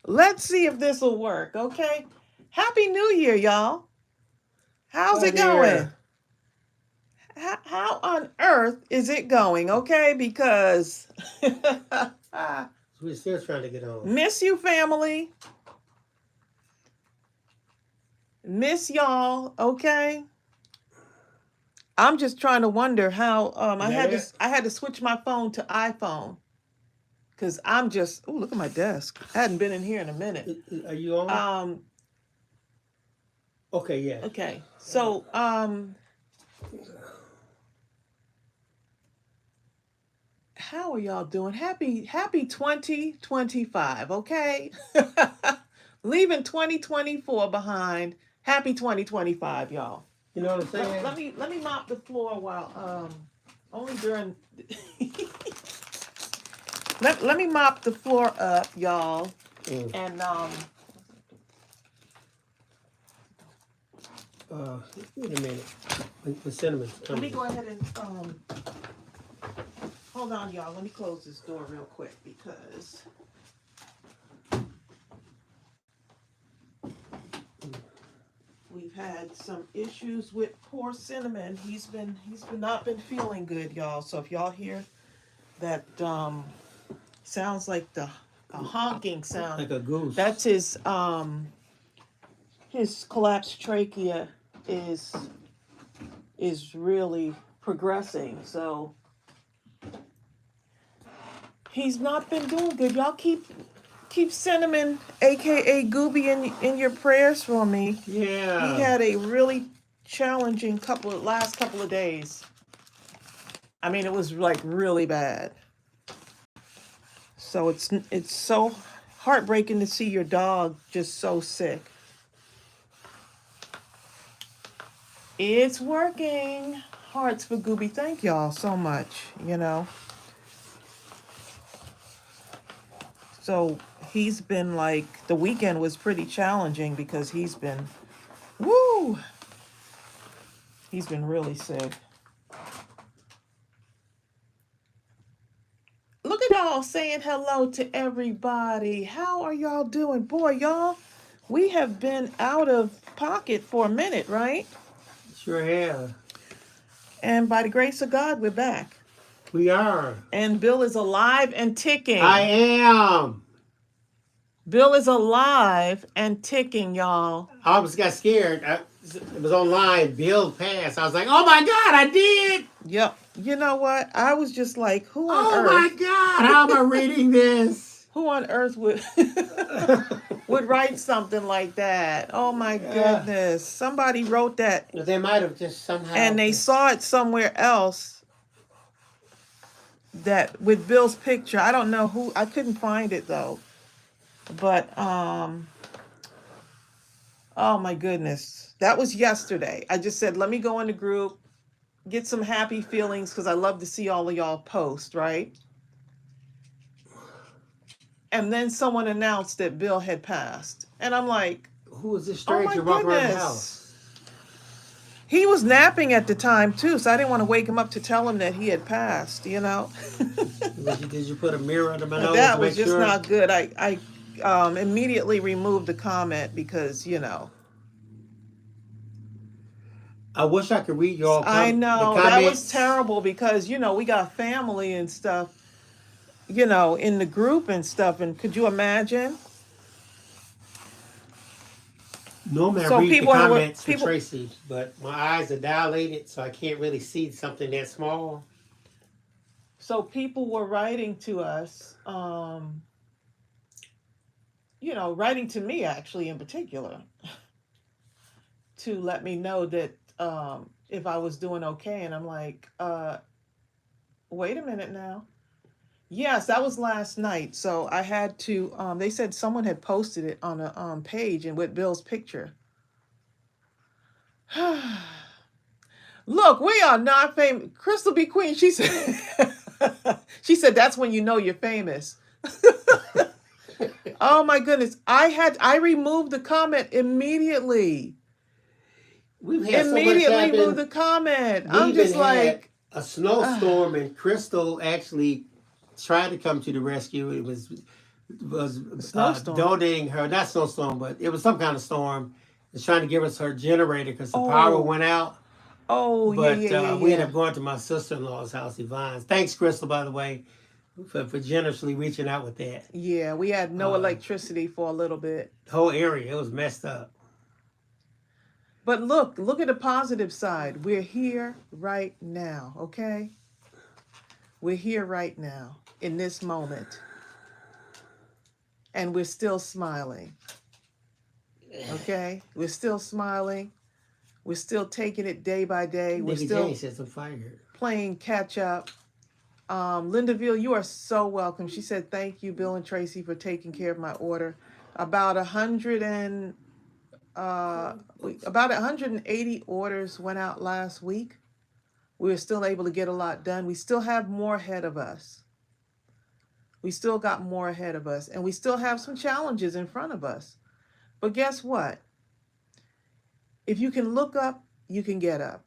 Let's see if this will work, okay? Happy New Year, y'all. How's Hi it going? there. How on earth is it going, okay? Because We're still trying to get on. miss you, family. Miss y'all, okay? I'm just trying to wonder how Is that it? I had to switch my phone to iPhone because I'm just oh look at my desk. I hadn't been in here in a minute. Are you on? Um Okay, yeah. okay. Uh, So how are y'all doing? Happy 2025, okay? Leaving 2024 behind. Happy 2025, y'all. you know what I'm saying? Let me mop the floor while only during let me mop the floor up, y'all. Mm. And Uh, Wait a minute. When Cinnamon's let me coming. go ahead and hold on, y'all. Let me close this door real quick because we've had some issues with poor Cinnamon. He's been not been feeling good, y'all. So if y'all hear that sounds like the a honking sound, Like a that's goose. his collapsed trachea is is really progressing. So he's not been doing good. Y'all keep Cinnamon, aka Gooby, in your prayers for me. He Yeah. had a really challenging last couple of days. I mean, it was like really bad. So it's so heartbreaking to see your dog just so sick. It's working. Hearts for Gooby. Thank y'all so much. So he's been like the weekend was pretty challenging because woo, he's been really sick. Look at y'all saying hello to everybody. How are y'all doing? Boy, y'all, we have been out of pocket for a minute, right? Sure have. And by the grace of God, we're back. We are. And Bill is alive and I ticking. am. Bill is alive and ticking, y'all. I almost got scared. It was online. Bill passed. I was like, oh my God, I did. Yep. You know what? I was just like, who on Oh my earth? God, how am I reading this? Who on earth would would write something like that? Oh my Yeah. goodness. Somebody wrote that They might have just and somehow they just. saw it somewhere else that with Bill's picture. I don't know who. I couldn't find it though. But oh my goodness. That was yesterday. I just said, let me go in the group, get some happy feelings because I love to see all of y'all post, right? And then someone announced that Bill had passed. And I'm like, Who was this oh my stranger walking around the goodness. house? He was napping at the time too, so I didn't want to wake him up to tell him that he had passed. Did you put a mirror under my nose to That was make just sure? not good. I immediately removed the comment because. I wish I could read your I the know that was comments. terrible because we got family and stuff, in the group and stuff. And could you imagine? Normally I So read the people were comments for people. Tracy, but my eyes are dilated, so I can't really see something that small. So people were writing to us, writing to me actually in particular to let me know that if I was doing okay. And I'm like, wait a minute now. Yes, that was last night. So I had to. They said someone had posted it on a page and with Bill's picture. Look, we are not famous. Crystal B. Queen. She said. She said that's when you know you're famous. Oh my goodness! I removed the comment immediately. We've had so much Immediately removed happen. the comment. We I'm even just had like, a uh, snowstorm, and Crystal actually tried to come to the rescue. It was was Snowstorm. donating her, not snowstorm, but it was some kind of storm. Was trying to give us her generator because the power Oh, went out. oh, yeah, But yeah, yeah, we ended yeah. up going to my sister-in-law's house, Yvonne's. Thanks, Crystal, by the way, for generously reaching out with that. Yeah, we had no electricity for a little bit. The whole area, it was messed up. But look at the positive side. We're here right now, okay? We're here right now in this moment. And we're still smiling, okay? We're still smiling. We're still taking it day by day. We're Nikki still Jane says I'm fired. playing catch up. Lindaville, you are so welcome. She said, thank you, Bill and Tracy, for taking care of my order. About 180 orders went out last week. We were still able to get a lot done. We still have more ahead of us. We still got more ahead of us, and we still have some challenges in front of us. But guess what? If you can look up, you can get up.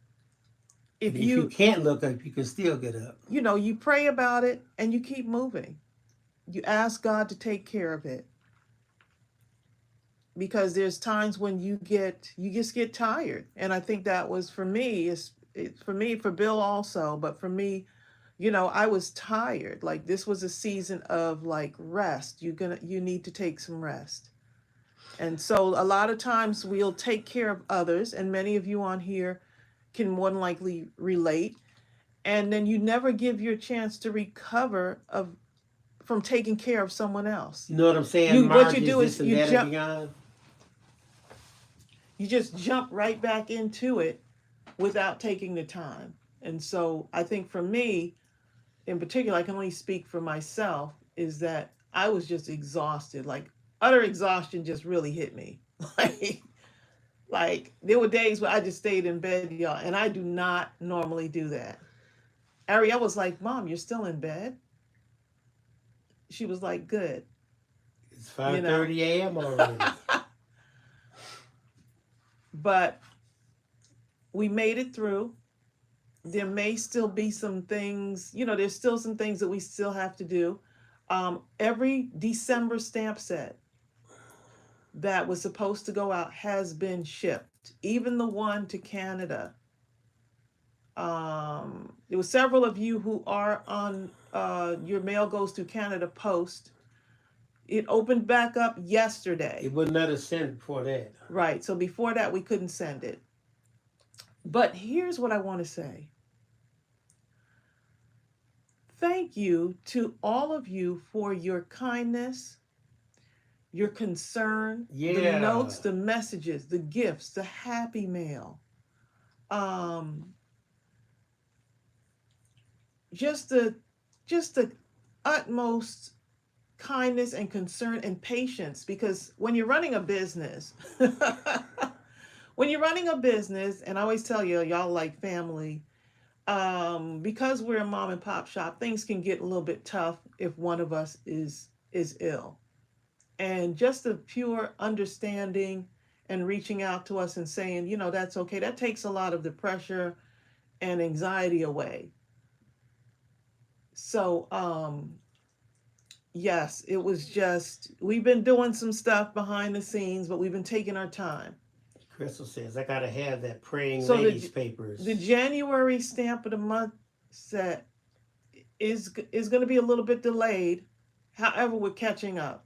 If you can't look up, you can still get up. You know, you pray about it and you keep moving. You ask God to take care of it. Because there's times when you just get tired. And I think that was for me, for Bill also, but for me, you know, I was tired. Like this was a season of like rest. You need to take some rest. And so a lot of times we'll take care of others, and many of you on here can more than likely relate. And then you never give your chance to recover from taking care of someone else. You know what I'm saying? What you do is you just jump right back into it without taking the time. And so I think for me, in particular, I can only speak for myself, is that I was just exhausted. Like utter exhaustion just really hit me. Like there were days where I just stayed in bed, y'all, and I do not normally do that. Ariel was like, Mom, you're still in bed? She was like, good. It's 5:30 a.m. already. But we made it through. There may still be some things, you know, there's still some things that we still have to do. Every December stamp set that was supposed to go out has been shipped, even the one to Canada. There were several of you who are on your mail goes to Canada Post. It opened back up yesterday. It wouldn't let us send before that. Right. So before that, we couldn't send it. But here's what I want to say. Thank you to all of you for your kindness, your concern, the notes, the messages, the gifts, the happy mail. Just the utmost kindness and concern and patience, because when you're running a business, and I always tell you, y'all like family, because we're a mom and pop shop, things can get a little bit tough if one of us is ill. And just the pure understanding and reaching out to us and saying, you know, that's okay. That takes a lot of the pressure and anxiety away. So, yes, it was just, we've been doing some stuff behind the scenes, but we've been taking our time. Crystal says, I got to have that praying ladies papers. The January stamp of the month set is going to be a little bit delayed. However, we're catching up.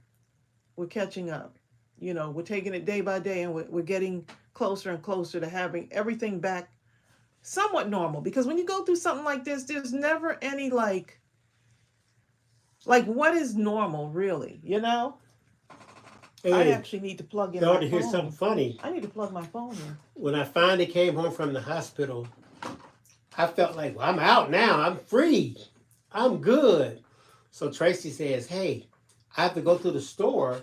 You know, we're taking it day by day, and we're getting closer and closer to having everything back somewhat normal. Because when you go through something like this, there's never any like what is normal, really, you know? Hey, I actually need to plug in my phone. Here's something funny. I need to plug my phone in. When I finally came home from the hospital, I felt like, well, I'm out now. I'm free. I'm good. So Tracy says, hey, I have to go to the store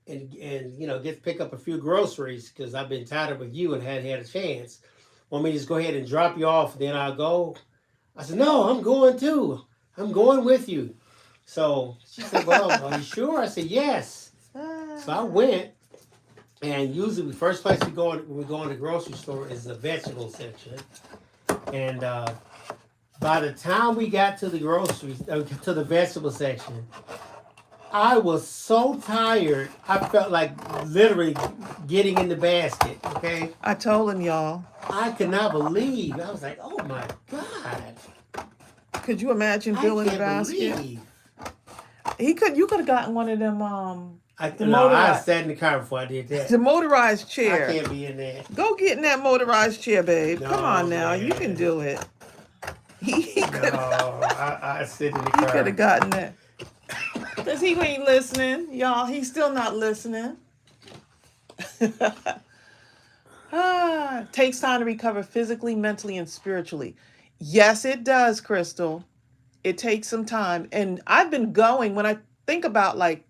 and you know, pick up a few groceries because I've been tied up with you and hadn't had a chance. Want me to just go ahead and drop you off, then I'll go? I said, no, I'm going too. I'm going with you. So she said, well, are you sure? I said, yes. So I went, and usually the first place we go when we go in the grocery store is the vegetable section. And by the time we got to the groceries, to the vegetable section, I was so tired. I felt like literally getting in the basket. Okay, I told him, y'all. I could not believe. I was like, "Oh my god, Could you imagine I Bill in the can't basket? believe." He could. You could have gotten one of them. The No, I motorized, sat in the car before I did that. the motorized I chair. can't be in there. Go get in that motorized chair, babe. Come No on now, you can man. do it. He No, could. I sit in the He could have car. gotten that. Cause he ain't listening, y'all. He's still not listening. Takes time to recover physically, mentally, and spiritually. Yes, it does, Crystal. It takes some time. And I've been going, when I think about like,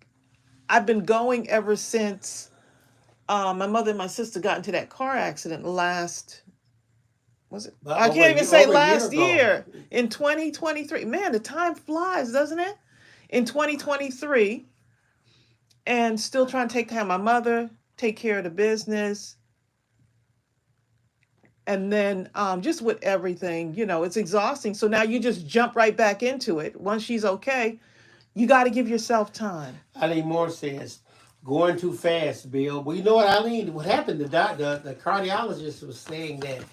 I've been going ever since my mother and my sister got into that car accident last, was it? But I can't even say over a year last ago. year, in 2023. Man, the time flies, doesn't it? In 2023, and still trying to take care of my mother, take care of the business, and then just with everything, it's exhausting. So now you just jump right back into it. Once she's okay, you got to give yourself time. Eileen Moore says, going too fast, Bill. Well, you know what, Eileen? What happened? The cardiologist was saying that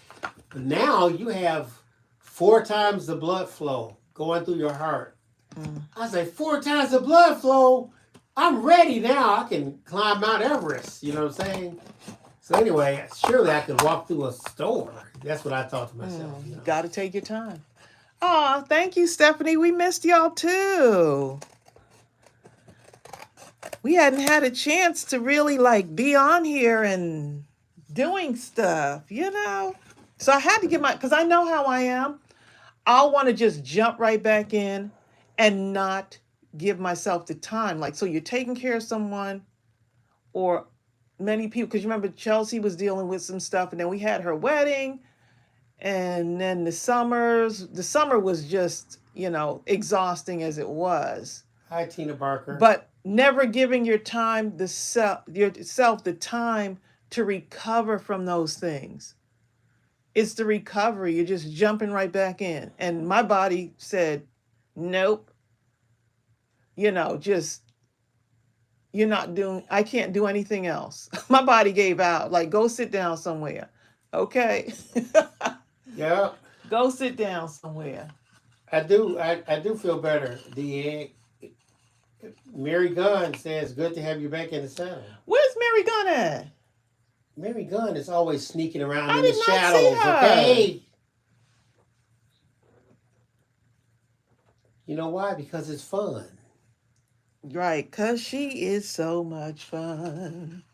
now you have 4 times the blood flow going through your heart. Mm. I was like, 4 times the blood flow? I'm ready now. I can climb Mount Everest. You know what I'm saying? So anyway, surely I could walk through a store. That's what I thought to myself. You got to take your time. Oh, thank you, Stephanie. We missed y'all too. We hadn't had a chance to really like be on here and doing stuff. So I had to get because I know how I am. I'll want to just jump right back in and not give myself the time. Like, so you're taking care of someone or many people, because you remember Chelsea was dealing with some stuff, and then we had her wedding, and then the summer was just, exhausting as it was. Hi, Tina Barker. But never giving yourself the time to recover from those things. It's the recovery. You're just jumping right back in. And my body said, nope. Just, I can't do anything else. My body gave out. Like, go sit down somewhere. Okay. Yeah. Go sit down somewhere. I do feel better. The Mary Gunn says, good to have you back in the saddle. Where's Mary Gunn at? Mary Gunn is always sneaking around I in the did not shadows, see her. okay? You know why? Because it's fun. Right, because she is so much fun.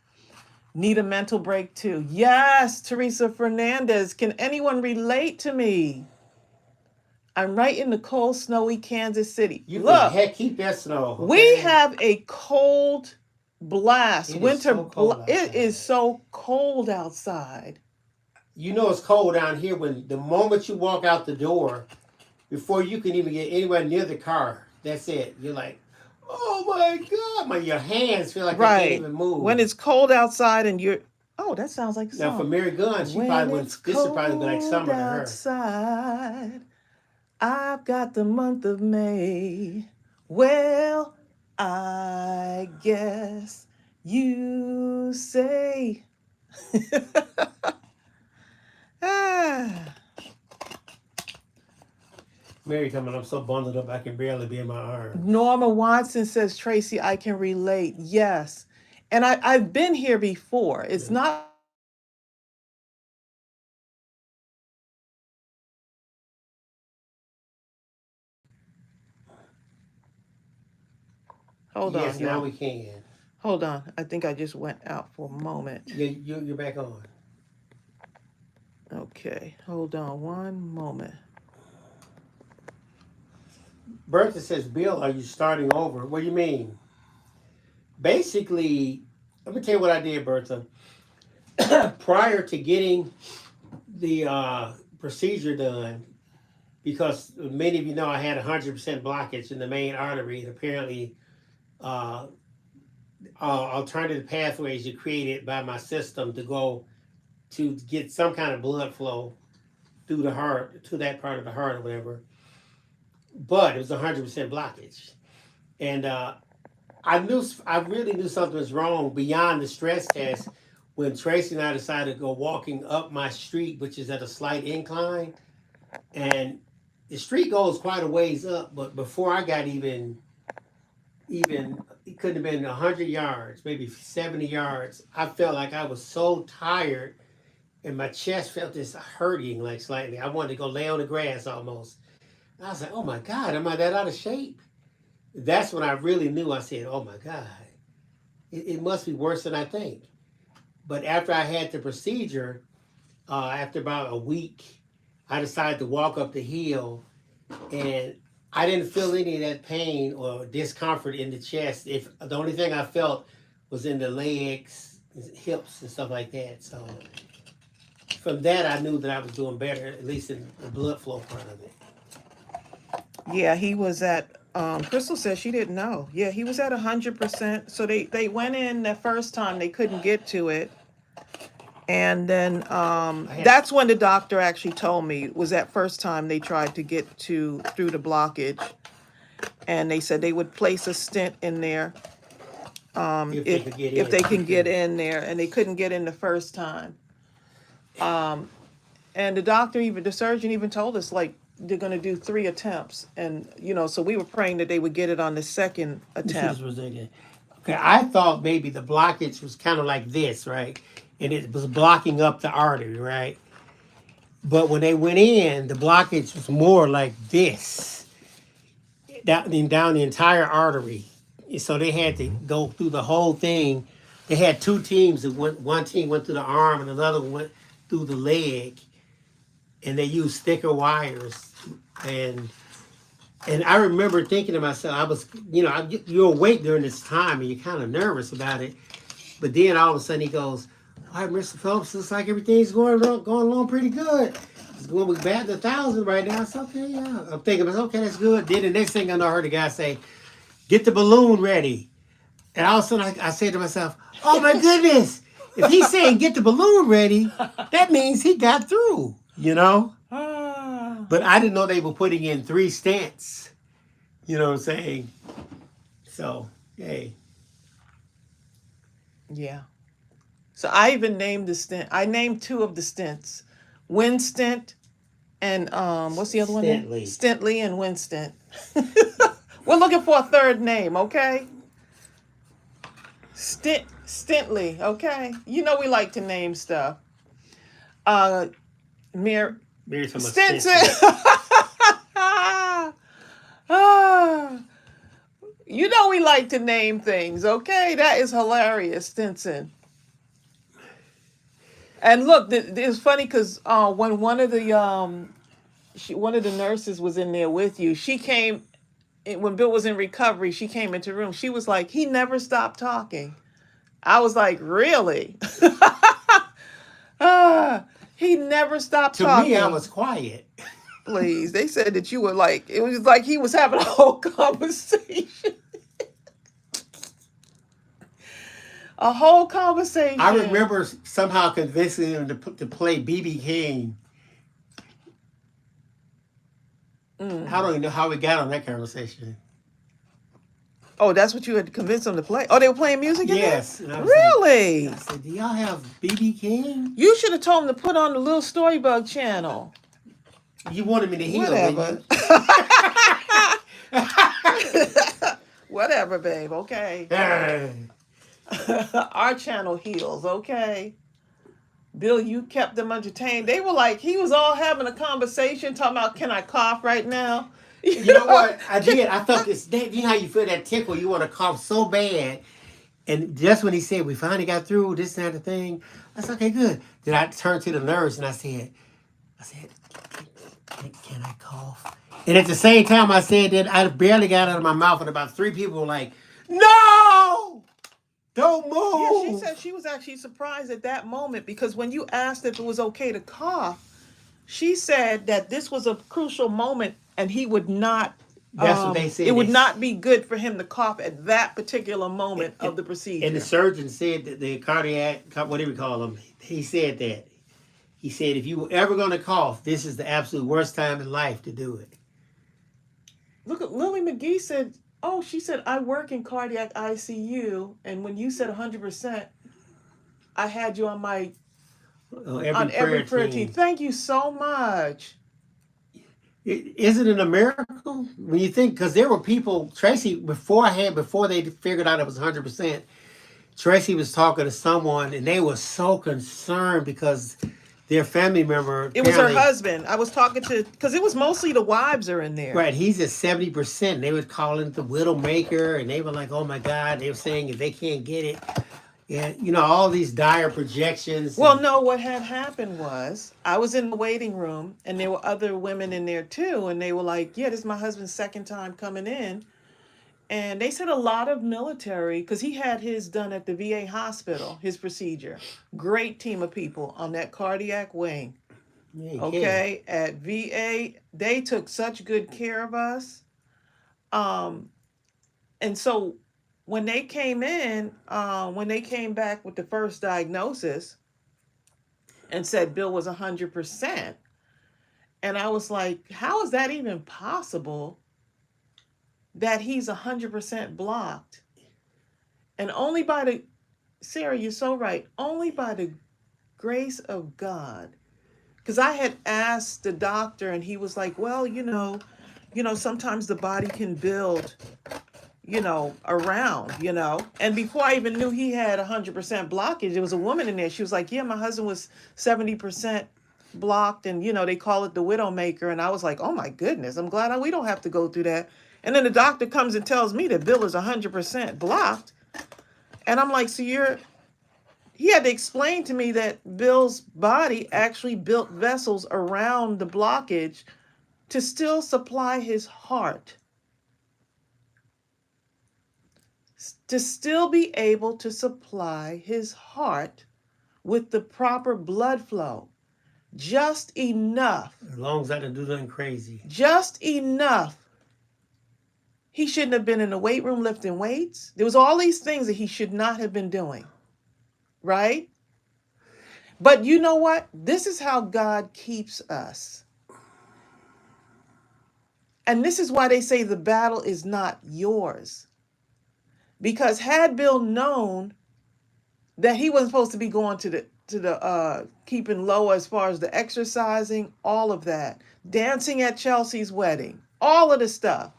Need a mental break too. Yes, Teresa Fernandez. Can anyone relate to me? I'm right in the cold, snowy Kansas City. You Look, can heck keep that snow. Okay? we have a cold blast. It is Winter so cold it is outside. so cold outside. You know it's cold down here when the moment you walk out the door, before you can even get anywhere near the car, that's it. You're like, oh my God. Your hands feel like they can't Right. even move. When it's cold outside and you're that sounds like a Now for song. Mary Gunn, she When probably wouldn't. it's This would probably be like cold summer to her. outside, I've got the month of May. Well, I guess you say. Ah. Mary coming, I'm so bundled up I can barely be in my arms. Norma Watson says, Tracy, I can relate. Yes. And I've been here before. It's not. Hold Yes, on, now y'all. we can. Hold on. I think I just went out for a moment. Yeah, you're back on. Okay. Hold on one moment. Bertha says, Bill, are you starting over? What do you mean? Basically, let me tell you what I did, Bertha. Prior to getting the procedure done, because many of you know I had 100% blockage in the main artery, and apparently alternative pathways are created by my system to get some kind of blood flow through the heart, to that part of the heart or whatever. But it was 100% blockage. And I really knew something was wrong beyond the stress test when Tracy and I decided to go walking up my street, which is at a slight incline, and the street goes quite a ways up. But before I got even it couldn't have been 100 yards, maybe 70 yards. I felt like I was so tired, and my chest felt this hurting like slightly. I wanted to go lay on the grass almost. And I was like, "Oh my God, am I that out of shape?" That's when I really knew. I said, "Oh my God, it must be worse than I think." But after I had the procedure, after about a week, I decided to walk up the hill, and I didn't feel any of that pain or discomfort in the chest. If the only thing I felt was in the legs, hips, and stuff like that. So from that, I knew that I was doing better, at least in the blood flow part of it. Yeah, he was at. Crystal said she didn't know. Yeah, he was at 100%. So they went in the first time, they couldn't get to it, and then that's when the doctor actually told me, was that first time they tried to get through the blockage, and they said they would place a stent in there if they can get in there, and they couldn't get in the first time. And the surgeon even told us, like, they're going to do 3 attempts, and so we were praying that they would get it on the second attempt. Okay, I thought maybe the blockage was kind of like this, right? And it was blocking up the artery, right? But when they went in, the blockage was more like this, down the entire artery. So they had to go through the whole thing. They had 2 teams. One team went through the arm, and another went through the leg. And they used thicker wires. And I remember thinking to myself, I was, you're awake during this time, and you're kind of nervous about it. But then all of a sudden he goes, "All right, Mr. Phillips, looks like everything's going along pretty good. It's going to be back to 1,000 right now." It's okay, yeah. I'm thinking, okay, that's good. Then the next thing I know, I heard the guy say, "Get the balloon ready." And all of a sudden I said to myself, "Oh my goodness, if he's saying get the balloon ready, that means he got through, But I didn't know they were putting in 3 stents. You know what I'm saying? So, hey. Yeah. So I even named the stent. I named 2 of the stents, Wind Stent and what's the other one? Stentley and Wind Stent. We're looking for a third name, okay? Stentley, okay? We like to name stuff. Stinson. We like to name things, okay? That is hilarious, Stinson. And look, it's funny because when one of the nurses was in there with you, she came when Bill was in recovery. She came into the room. She was like, "He never stopped talking." I was like, "Really?" He never stopped talking. To me, I was quiet. Please, they said that you were like, it was like he was having a whole conversation. A whole conversation. I remember somehow convincing him to play BB King. I don't even know how we got on that conversation. Oh, that's what you had convinced them to play? Oh, they were playing music in Yes. there? Really? I said, "Do y'all have BB King?" You should have told them to put on the Little Storybug channel. You wanted me to heal. Whatever. Whatever, babe. Okay. Our channel heals, okay? Bill, you kept them entertained. They were like, he was all having a conversation, talking about, "Can I cough right now?" You know what? I did. I felt this. You know how you feel that tickle? You want to cough so bad. And just when he said, "We finally got through this kind of thing," I said, "Okay, good." Then I turned to the nurse and I said, "Can I cough?" And at the same time I said that, I barely got out of my mouth, and about 3 people were like, "No! Don't move!" Yeah, she said she was actually surprised at that moment, because when you asked if it was okay to cough, she said that this was a crucial moment and he would not. That's what they said. It would not be good for him to cough at that particular moment of the procedure. And the surgeon said that the cardiac, whatever you call him, he said that. He said, if you were ever going to cough, this is the absolute worst time in life to do it. Look at Lily McGee said, oh, she said, I work in cardiac ICU, and when you said 100%, I had you on my Every on every prayer prayer team. team. Thank you so much. Isn't it a miracle when you think? Because there were people, Tracy, before they figured out it was 100%. Tracy was talking to someone, and they were so concerned because their family member It was her apparently, husband. I was talking to, because it was mostly the wives are in there. right, he's at 70%. They would call him the widow maker, and they were like, "Oh my God!" They were saying if they can't get it, yeah, all these dire projections. Well, And no, what had happened was I was in the waiting room and there were other women in there too. And they were like, yeah, this is my husband's second time coming in. And they said a lot of military, because he had his done at the VA hospital, his procedure. Great team of people on that cardiac wing. yeah, you can. Okay. At VA, they took such good care of us. Um, and so when they came back with the first diagnosis and said Bill was 100%, and I was like, how is that even possible that he's 100% blocked? And only by the, Sarah, you're so right, only by the grace of God. Because I had asked the doctor, and he was like, well, sometimes the body can build, around, And before I even knew he had 100% blockage, there was a woman in there. She was like, yeah, my husband was 70% blocked, and, they call it the widowmaker. And I was like, oh my goodness, I'm glad we don't have to go through that. And then the doctor comes and tells me that Bill is 100% blocked. And I'm like, he had to explain to me that Bill's body actually built vessels around the blockage to still supply his heart, to still be able to supply his heart with the proper blood flow. Just enough. As long as I didn't do nothing crazy. Just enough. He shouldn't have been in the weight room lifting weights. There was all these things that he should not have been doing. Right? But you know what? This is how God keeps us. And this is why they say the battle is not yours. Because had Bill known that he wasn't supposed to be going to the keeping low as far as the exercising, all of that, dancing at Chelsea's wedding, all of the stuff,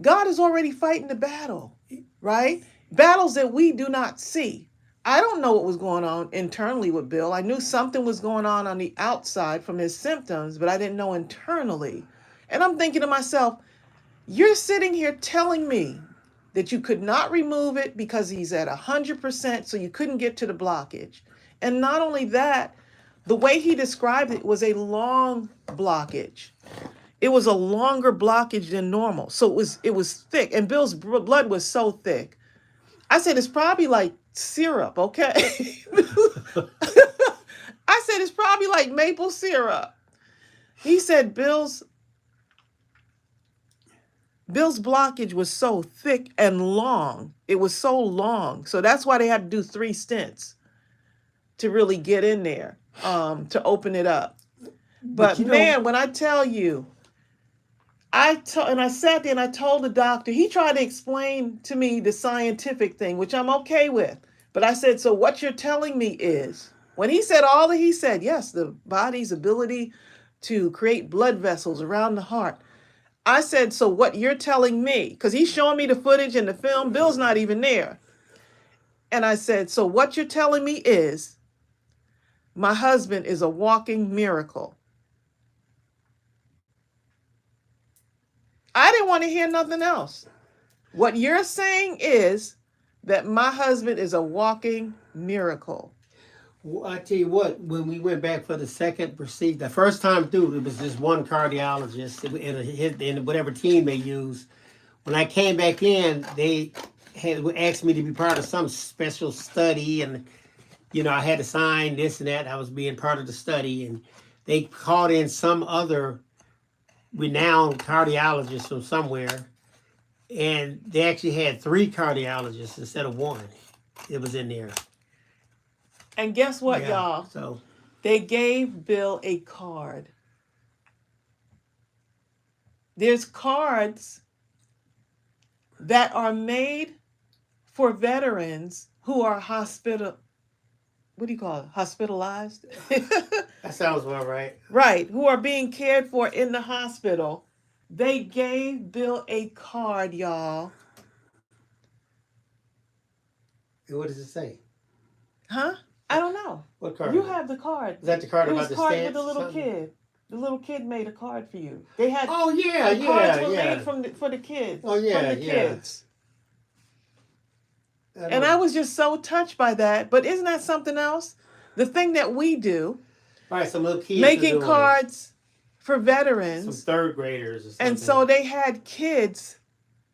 God is already fighting the battle, right? Battles that we do not see. I don't know what was going on internally with Bill. I knew something was going on the outside from his symptoms, but I didn't know internally. And I'm thinking to myself, you're sitting here telling me that you could not remove it because he's at 100%, so you couldn't get to the blockage. And not only that, the way he described it was a long blockage. It was a longer blockage than normal. So it was thick, and Bill's blood was so thick. I said, it's probably like syrup, okay? I said, it's probably like maple syrup. He said Bill's blockage was so thick and long. It was so long. So that's why they had to do 3 stents to really get in there, to open it up. But man, when I tell you, I sat there and I told the doctor, he tried to explain to me the scientific thing, which I'm okay with. But I said, so what you're telling me is, when he said all that he said, yes, the body's ability to create blood vessels around the heart. I said, so what you're telling me, because he's showing me the footage and the film, Bill's not even there. And I said, so what you're telling me is, my husband is a walking miracle. I didn't want to hear nothing else. What you're saying is that my husband is a walking miracle. Well, I tell you what, when we went back for the second procedure, the first time through, it was just one cardiologist in whatever team they used. When I came back in, they had asked me to be part of some special study, and I had to sign this and that. I was being part of the study, and they called in some other renowned cardiologist from somewhere, and they actually had 3 cardiologists instead of 1. It was in there. And guess what, Yeah, y'all? so they gave Bill a card. There's cards that are made for veterans who are what do you call it? Hospitalized? That sounds about right. Right, who are being cared for in the hospital. They gave Bill a card, y'all. And what does it say? Huh? I don't know. What card? You have the card. Is that the card It about was the card stance? with the little something? kid. The little kid made a card for you. They had Oh yeah, the cards yeah, were yeah. made for the kids. Oh yeah, from the yeah. kids. And I was just so touched by that. But isn't that something else? The thing that we do, right, some little kids making doing cards for some veterans. third graders or something. And so they had kids,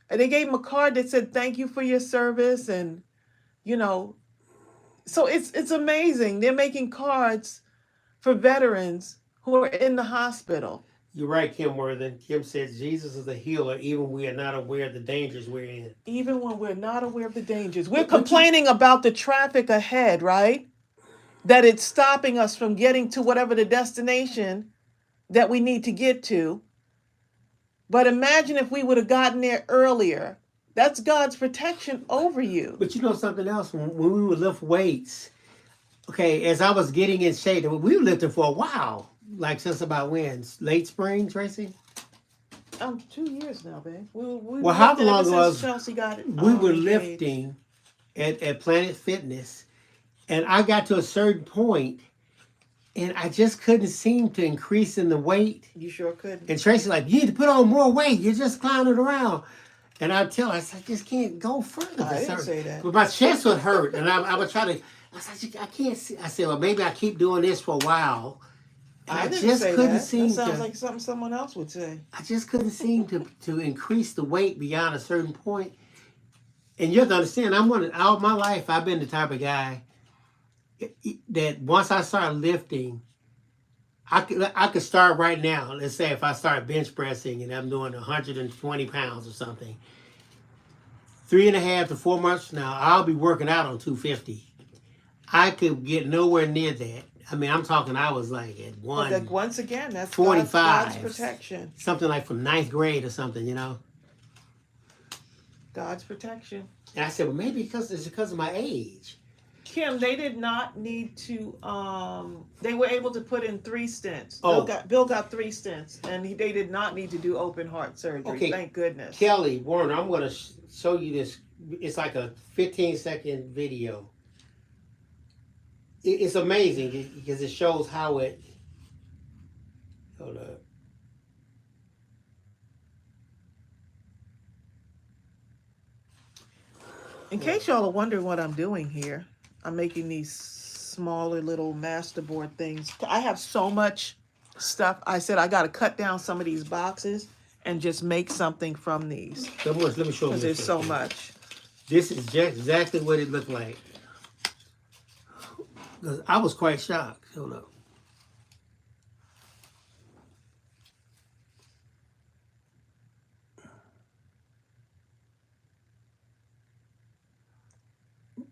and they gave them a card that said, "Thank you for your service," and you know, so it's amazing. They're making cards for veterans who are in the hospital. You're right, Kim Worthen. Kim said Jesus is a healer, even when we are not aware of the dangers we're in. Even when we're not aware of the dangers, we're But complaining about the traffic ahead, right? That it's stopping us from getting to whatever the destination that we need to get to. But imagine if we would have gotten there earlier. That's God's protection over you. But you know something else? When we would lift weights, okay, as I was getting in shape, we were lifting for a while. Like since about when? Late spring, Tracy? 2 years now, babe. We Well, how lifted long ever was since Chelsea got it? we were engaged. lifting at Planet Fitness, and I got to a certain point, and I just couldn't seem to increase in the weight. You sure couldn't. And Tracy's like, "You need to put on more weight. You're just clowning around." And I tell her, I said, "I just can't go further." I didn't say that. But my chest would hurt, and I would try to. I said, "I can't see." I said, "Well, maybe I keep doing this for a while." And I didn't just say couldn't that. seem That sounds to. like something someone else would say. I just couldn't seem to increase the weight beyond a certain point. And you have to understand, all my life I've been the type of guy that once I start lifting, I could start right now. Let's say if I start bench pressing and I'm doing 120 pounds or something, 3.5 to 4 months from now, I'll be working out on 250. I could get nowhere near that. I mean, I'm talking, I was like at Once again, that's 45. God's protection. Something like from 9th grade or something, you know? God's protection. And I said, well, maybe it's because of my age. Kim, they did not need to. They were able to put in 3 stents. Oh. Bill got 3 stents, and they did not need to do open heart surgery. Okay. Thank goodness. Kelly Warner, I'm going to show you this. It's like a 15-second video. It's amazing because it shows how it. Hold up. In case y'all are wondering what I'm doing here, I'm making these smaller little masterboard things. I have so much stuff. I said I got to cut down some of these boxes and just make something from these. Let me show you. Because there's so much. This is just exactly what it looked like. Because I was quite shocked. Hold up.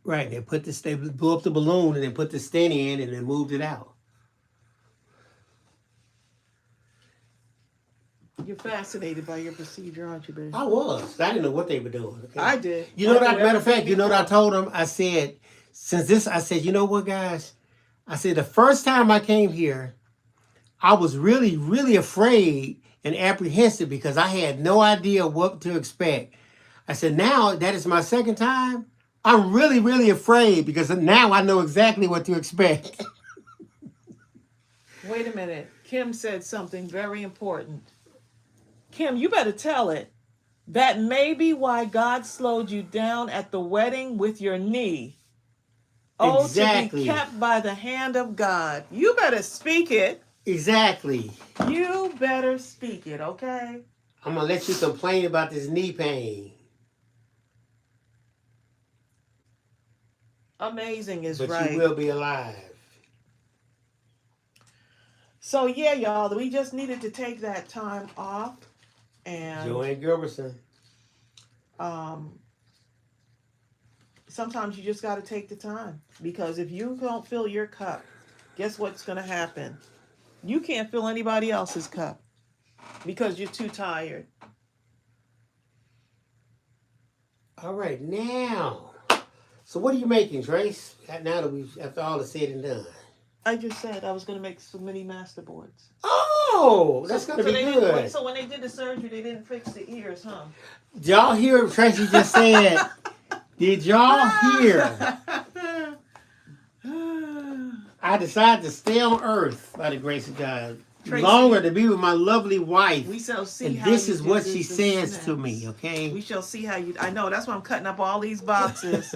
Right, they blew up the balloon and then put the stent in and then moved it out. You're fascinated by your procedure, aren't you, baby? I was. I didn't know what they were doing. Okay? I did. You know I what? knew Matter of fact, everything you know what I before. told them? I said, you know what, guys? I said the first time I came here, I was really, really afraid and apprehensive because I had no idea what to expect. I said, now that is my second time, I'm really, really afraid because now I know exactly what to expect. Wait a minute. Kim said something very important. Kim, you better tell it. That may be why God slowed you down at the wedding with your knee. Oh, Exactly. to be kept by the hand of God. You better speak it. Exactly. You better speak it, okay? I'm going to let you complain about this knee pain. Amazing is But right. you will be alive. So yeah, y'all, we just needed to take that time off, and Joanne Gilbertson. Sometimes you just got to take the time, because if you don't fill your cup, guess what's going to happen? You can't fill anybody else's cup. because you're too tired. All right, now. So what are you making, Trace? Now that we've after all is said and done. I just said I was going to make some mini masterboards. Oh, that's gonna be good. So when they did the surgery, they didn't fix the ears, huh? Did y'all hear what Tracy just said? Did y'all hear? I decided to stay on Earth by the grace of God. Tracy, longer to be with my lovely wife. We shall see and how this you is do what this, she this says snaps. to me, okay? We shall see how you... I know, that's why I'm cutting up all these boxes.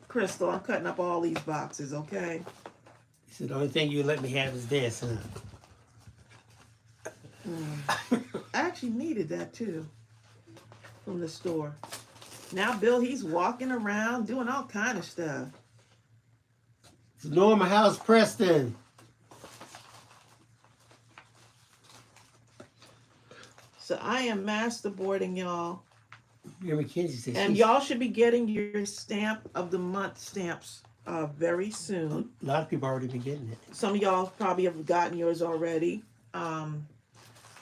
Crystal, I'm cutting up all these boxes, okay? So the only thing you let me have is this, huh? I actually needed that too from the store. Now Bill, he's walking around doing all kind of stuff. It's Norma House Preston. So I am masterboarding, y'all. And y'all should be getting your stamp of the month stamps very soon. A lot of people already been getting it. Some of y'all probably have gotten yours already. For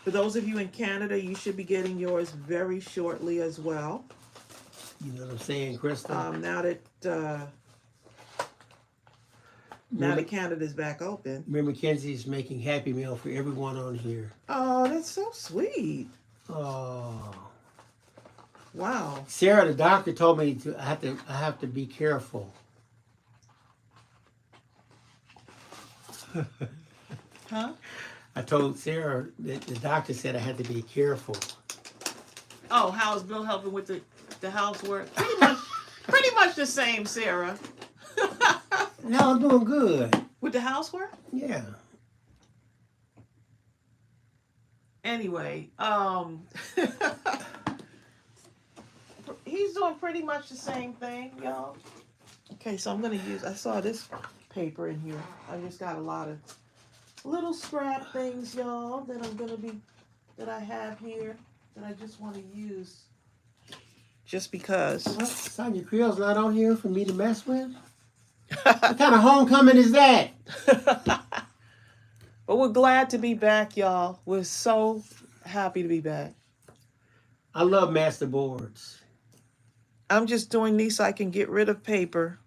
those of you in Canada, you should be getting yours very shortly as well. You know what I'm saying, Crystal? Now that Canada's back open. Mary Mackenzie's making Happy Meal for everyone on here. Oh, that's so sweet. Oh. Wow. Sarah, the doctor told me I have to be careful. Huh? I told Sarah that the doctor said I had to be careful. Oh, how is Bill helping with the housework? Pretty much the same, Sarah. No, I'm doing good. With the housework? Yeah. Anyway, he's doing pretty much the same thing, y'all. Okay, so I'm gonna use, I saw this paper in here. I just got a lot of little scrap things, y'all, that I have here that I just want to use. Just because. What? Sonya Creel's not on here for me to mess with? What kind of homecoming is that? But we're glad to be back, y'all. We're so happy to be back. I love masterboards. I'm just doing these so I can get rid of paper.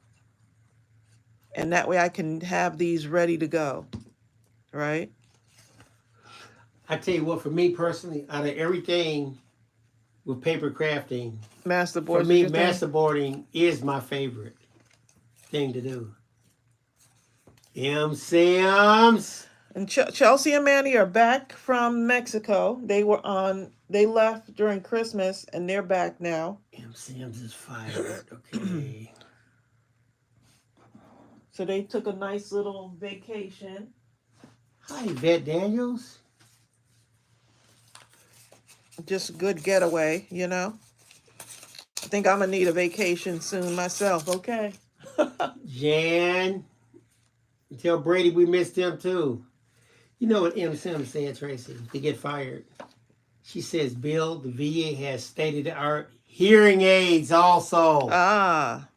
And that way I can have these ready to go. Right? I tell you what, for me personally, out of everything with paper crafting, masterboards. For me, masterboarding is my favorite thing to do. Sims. And Chelsea and Manny are back from Mexico. They left during Christmas and they're back now. Sims is fired. Okay. So they took a nice little vacation. Hi, Yvette Daniels. Just a good getaway, you know. I think I'm going to need a vacation soon myself, okay? Jan. Tell Brady we missed him too. You know what Sims said, Tracy, to get fired? She says, Bill, the VA has state-of-the-art hearing aids also. Ah.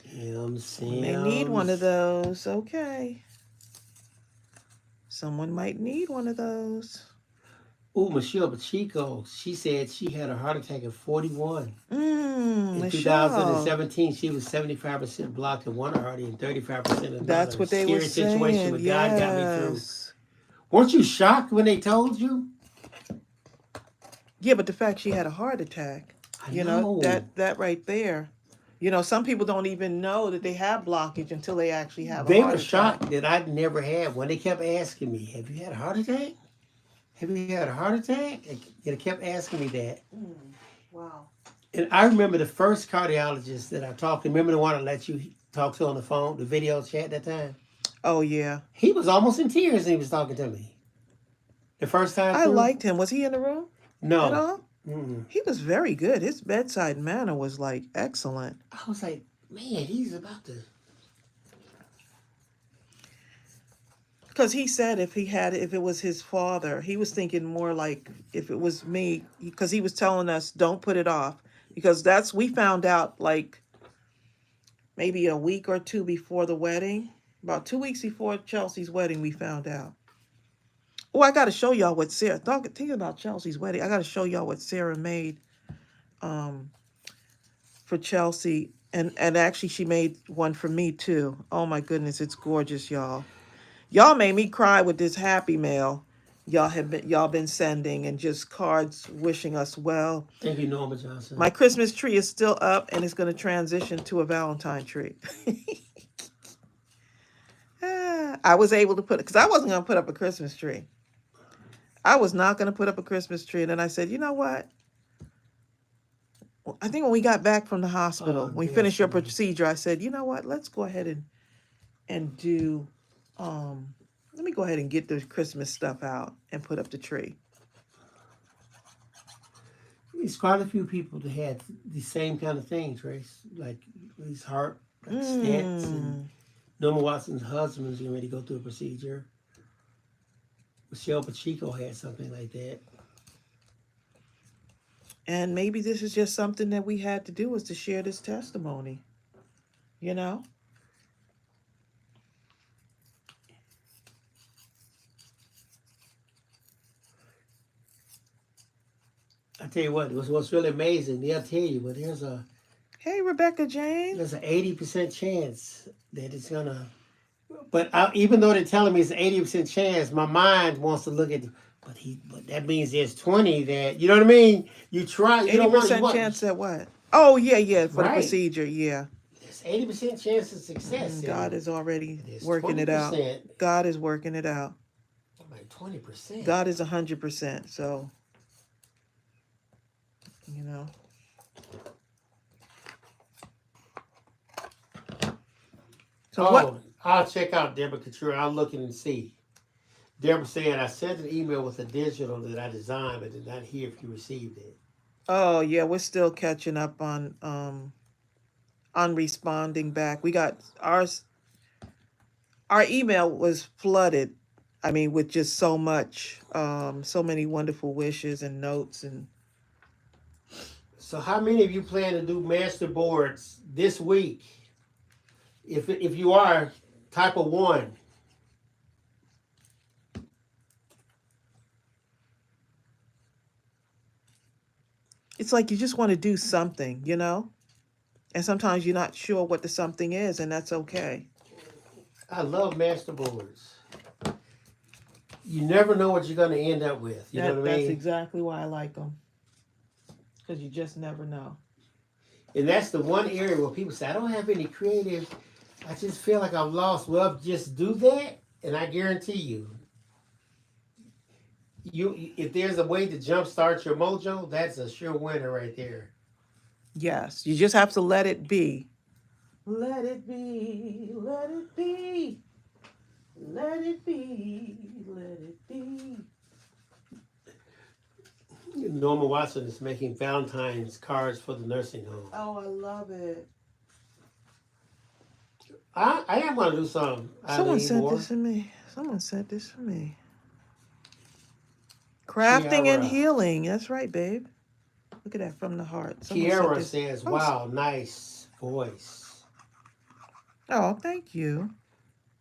Sims. They need one of those. Okay. Someone might need one of those. Ooh, Michelle Pacheco, she said she had a heart attack at 41. In Michelle. 2017, she was 75% blocked in one artery and 35% another. That's what they were saying. Scary situation, but God got me through. Weren't you shocked when they told you? Yeah, but the fact she had a heart attack, I know. that right there. You know, some people don't even know that they have blockage until they actually have a heart They attack. were shocked that I'd never had one. They kept asking me, have you had a heart attack? Have you had a heart attack? They kept asking me that. Wow. And I remember the first cardiologist that I talked to. Remember the one I let you talk to on the phone, the video chat that time? Oh, yeah. He was almost in tears and he was talking to me. The first time I liked him. Was he in the room? No. At all? He was very good. His bedside manner was, like, excellent. I was like, man, he's about to... Because he said if it was his father, he was thinking more like if it was me, because he was telling us don't put it off, because we found out like maybe a week or two before the wedding, about 2 weeks before Chelsea's wedding, we found out. Oh, I got to show y'all what Sarah. Thinking about Chelsea's wedding, I got to show y'all what Sarah made um, for Chelsea, and actually she made one for me too. Oh my goodness, it's gorgeous, y'all. Y'all made me cry with this happy mail. Y'all been sending and just cards wishing us well. Thank you, Norma Johnson. My Christmas tree is still up and it's going to transition to a Valentine tree. I was able to put it because I wasn't going to put up a Christmas tree. I was not going to put up a Christmas tree. And then I said, you know what? I think when we got back from the hospital, when we finished your procedure, I said, you know what? Let's go ahead and do, let me go ahead and get the Christmas stuff out and put up the tree. It's quite a few people that had the same kind of thing, Trace. Like these heart stents, and Norma Watson's husband's getting ready to go through a procedure. Michelle Pacheco had something like that. And maybe this is just something that we had to do, is to share this testimony. You know? I tell you what, what's really amazing. They'll tell you, but Hey, Rebecca Jane. there's an 80% chance that it's gonna. But even though they're telling me it's an 80% chance, my mind wants to look at. But that means there's 20 that, you know what I mean. You try. You don't want 80% chance at what? Oh, yeah, for the Right. procedure, yeah. There's 80% chance of success. God is already There's working it out. 20%. God is working it out. Like 20%. God is 100%. So, you know. So what? I'll check out Deborah Couture. I'll look and see. Deborah saying, I sent an email with a digital that I designed, but did not hear if you received it. Oh, yeah, we're still catching up on responding back. We got our email was flooded. I mean, with just so much, so many wonderful wishes and notes. And So how many of you plan to do masterboards this week? If you are, type of 1. it's like you just want to do something, you know? And sometimes you're not sure what the something is, and that's okay. I love masterboards. You never know what you're going to end up with. You know what I mean? That's exactly why I like them. Because you just never know. And that's the one area where people say, I don't have any creative. I just feel like I'm lost. Well, just do that, and I guarantee you, if there's a way to jumpstart your mojo, that's a sure winner right there. Yes, you just have to let it be. Let it be, let it be, let it be, let it be. Norma Watson is making Valentine's cards for the nursing home. Oh, I love it. I am going to do something. Someone sent this to me. Crafting and healing. That's right, babe. Look at that, from the heart. Kiara says, wow, nice voice. Oh, thank you.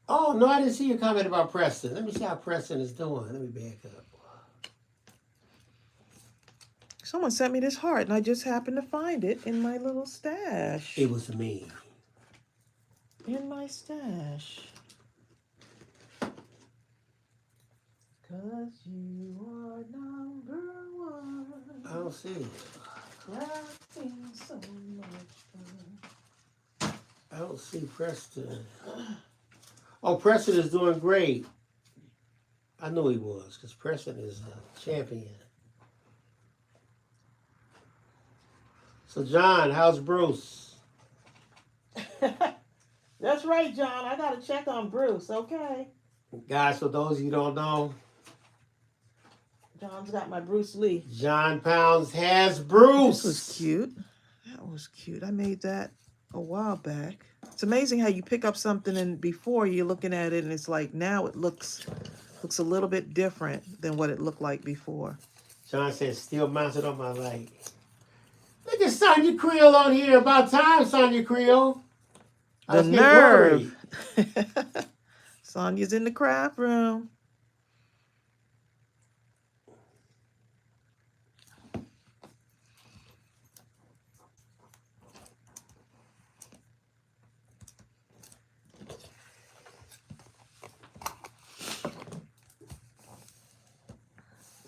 Oh, no, I didn't see your comment about Preston. Let me see how Preston is doing. Let me back up. Someone sent me this heart, and I just happened to find it in my little stash. It was me. In my stash. 'Cause you are number one. I don't see it. Crafting so much fun. I don't see Preston. Oh, Preston is doing great. I knew he was, because Preston is a champion. So, John, how's Bruce? That's right, John. I got to check on Bruce, okay? Guys, for those of you who don't know, John's got my Bruce Lee. John Pounds has Bruce. This was cute. That was cute. I made that a while back. It's amazing how you pick up something and before you're looking at it and it's like now it looks a little bit different than what it looked like before. John says, still mounted on my light. Look at Sonia Creole on here. About time, Sonia Creole. The nerve. Sonia's in the craft room.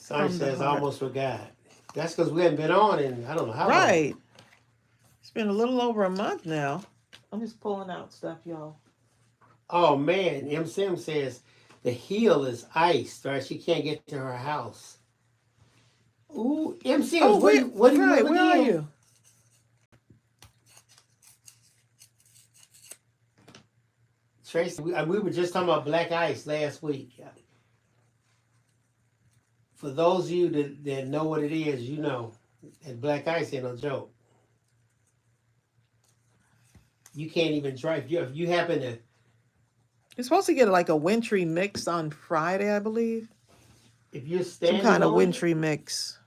Sonya says, I almost forgot. That's because we haven't been on in I don't know how long. Right. It's been a little over a month now. I'm just pulling out stuff, y'all. Oh man, M. Sim says the heel is iced, right? She can't get to her house. Ooh, M. Sims, Oh, what do you right, live where are again? you? Tracey, we were just talking about black ice last week. For those of you that know what it is, you know that black ice ain't no joke. You can't even drive. If you happen to, You're supposed to get like a wintry mix on Friday, I believe. if you're Some standing kind of on it, wintry mix.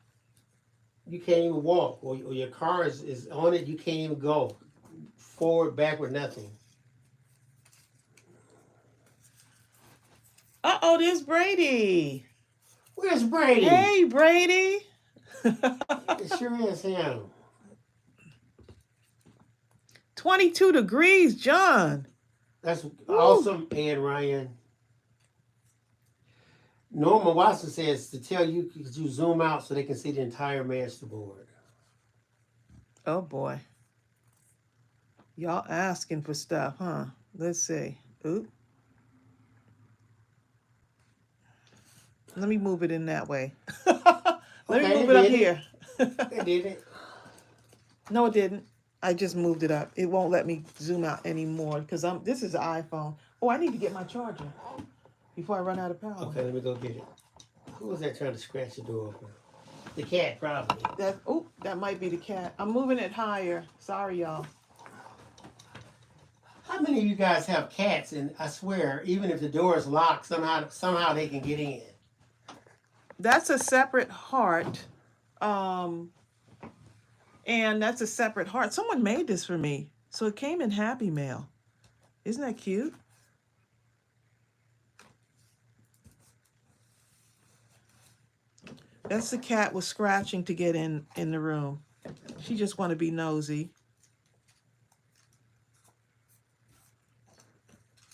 you can't even walk, or your car is on it. You can't even go forward, backward, nothing. Uh-oh, there's Brady. Where's Brady? Hey, Brady. It sure is him. 22 degrees, John. That's Woo. awesome, and Ryan. Norma Watson says to tell you zoom out so they can see the entire masterboard. Oh boy. Y'all asking for stuff, huh? Let's see. Oop. Let me move it in that way. Let me move it up here. It did it. No, it didn't. I just moved it up. It won't let me zoom out anymore because this is an iPhone. Oh, I need to get my charger before I run out of power. Okay, let me go get it. Who was that trying to scratch the door open? The cat, probably. That might be the cat. I'm moving it higher. Sorry, y'all. How many of you guys have cats? And I swear, even if the door is locked, somehow they can get in. That's a separate heart. And that's a separate heart. Someone made this for me. So it came in Happy Mail. Isn't that cute? That's the cat was scratching to get in the room. She just want to be nosy.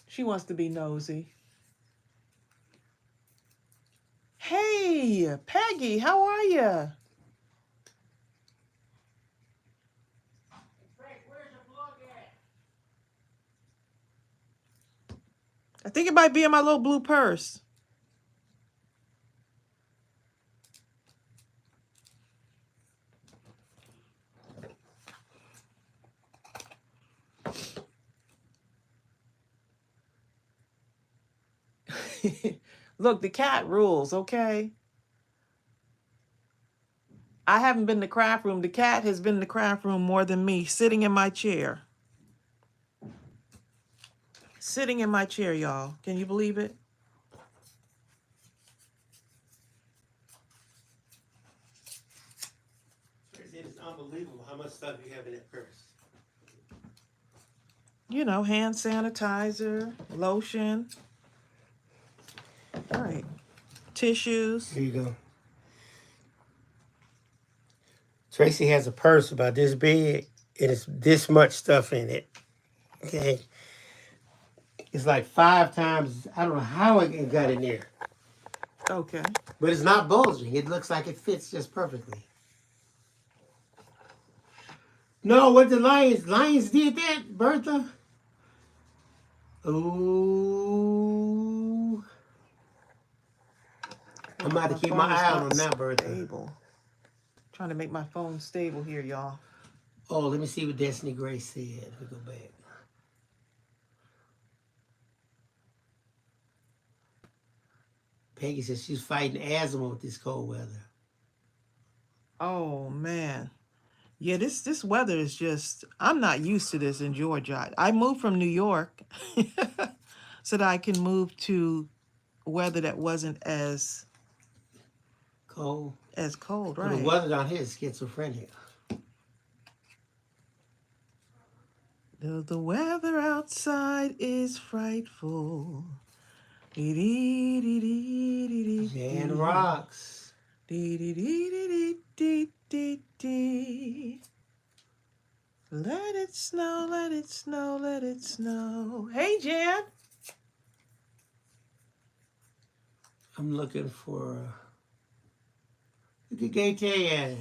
She wants to be nosy. Hey, Peggy, how are you? I think it might be in my little blue purse. Look, the cat rules, okay? I haven't been to the craft room. The cat has been in the craft room more than me, sitting in my chair. Sitting in my chair, y'all. Can you believe it? It's unbelievable how much stuff you have in that purse. You know, hand sanitizer, lotion. All right. Tissues. Here you go. Tracey has a purse about this big, and it's this much stuff in it. Okay. It's like 5 times, I don't know how it got in there. Okay. But it's not bulging. It looks like it fits just perfectly. No, what the Lions did that, Bertha? Ooh. I'm about to keep my eye on them now, Bertha. Stable. Trying to make my phone stable here, y'all. Oh, let me see what Destiny Grace said. Let me go back. Peggy says she's fighting asthma with this cold weather. Oh man. Yeah, this weather is just, I'm not used to this in Georgia. I moved from New York so that I can move to weather that wasn't as cold. Right. Well, the weather down here is schizophrenic. The weather outside is frightful. Jan rocks. Let it snow, let it snow, let it snow. Hey, Jan. I'm looking for Look at Gaytan.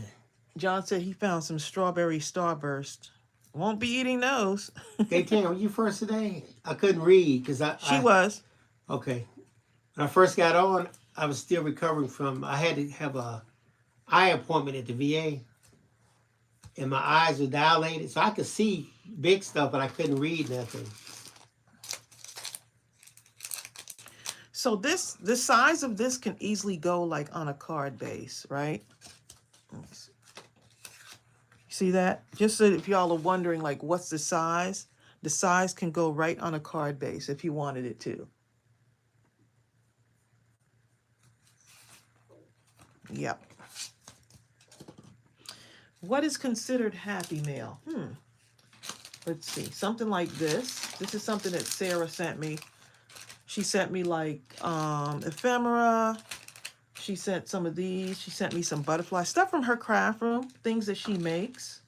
John said he found some strawberry starburst. Won't be eating those. Gaytan, were you first today? I couldn't read because She was. okay. When I first got on, I was still recovering from, I had to have a eye appointment at the VA. And my eyes were dilated, so I could see big stuff, but I couldn't read nothing. So the size of this can easily go like on a card base, right? See that? Just so if y'all are wondering like what's the size can go right on a card base if you wanted it to. Yep. What is considered happy mail? Let's see. Something like this. This is something that Sarah sent me. She sent me like ephemera. She sent some of these. She sent me some butterfly stuff from her craft room. Things that she makes.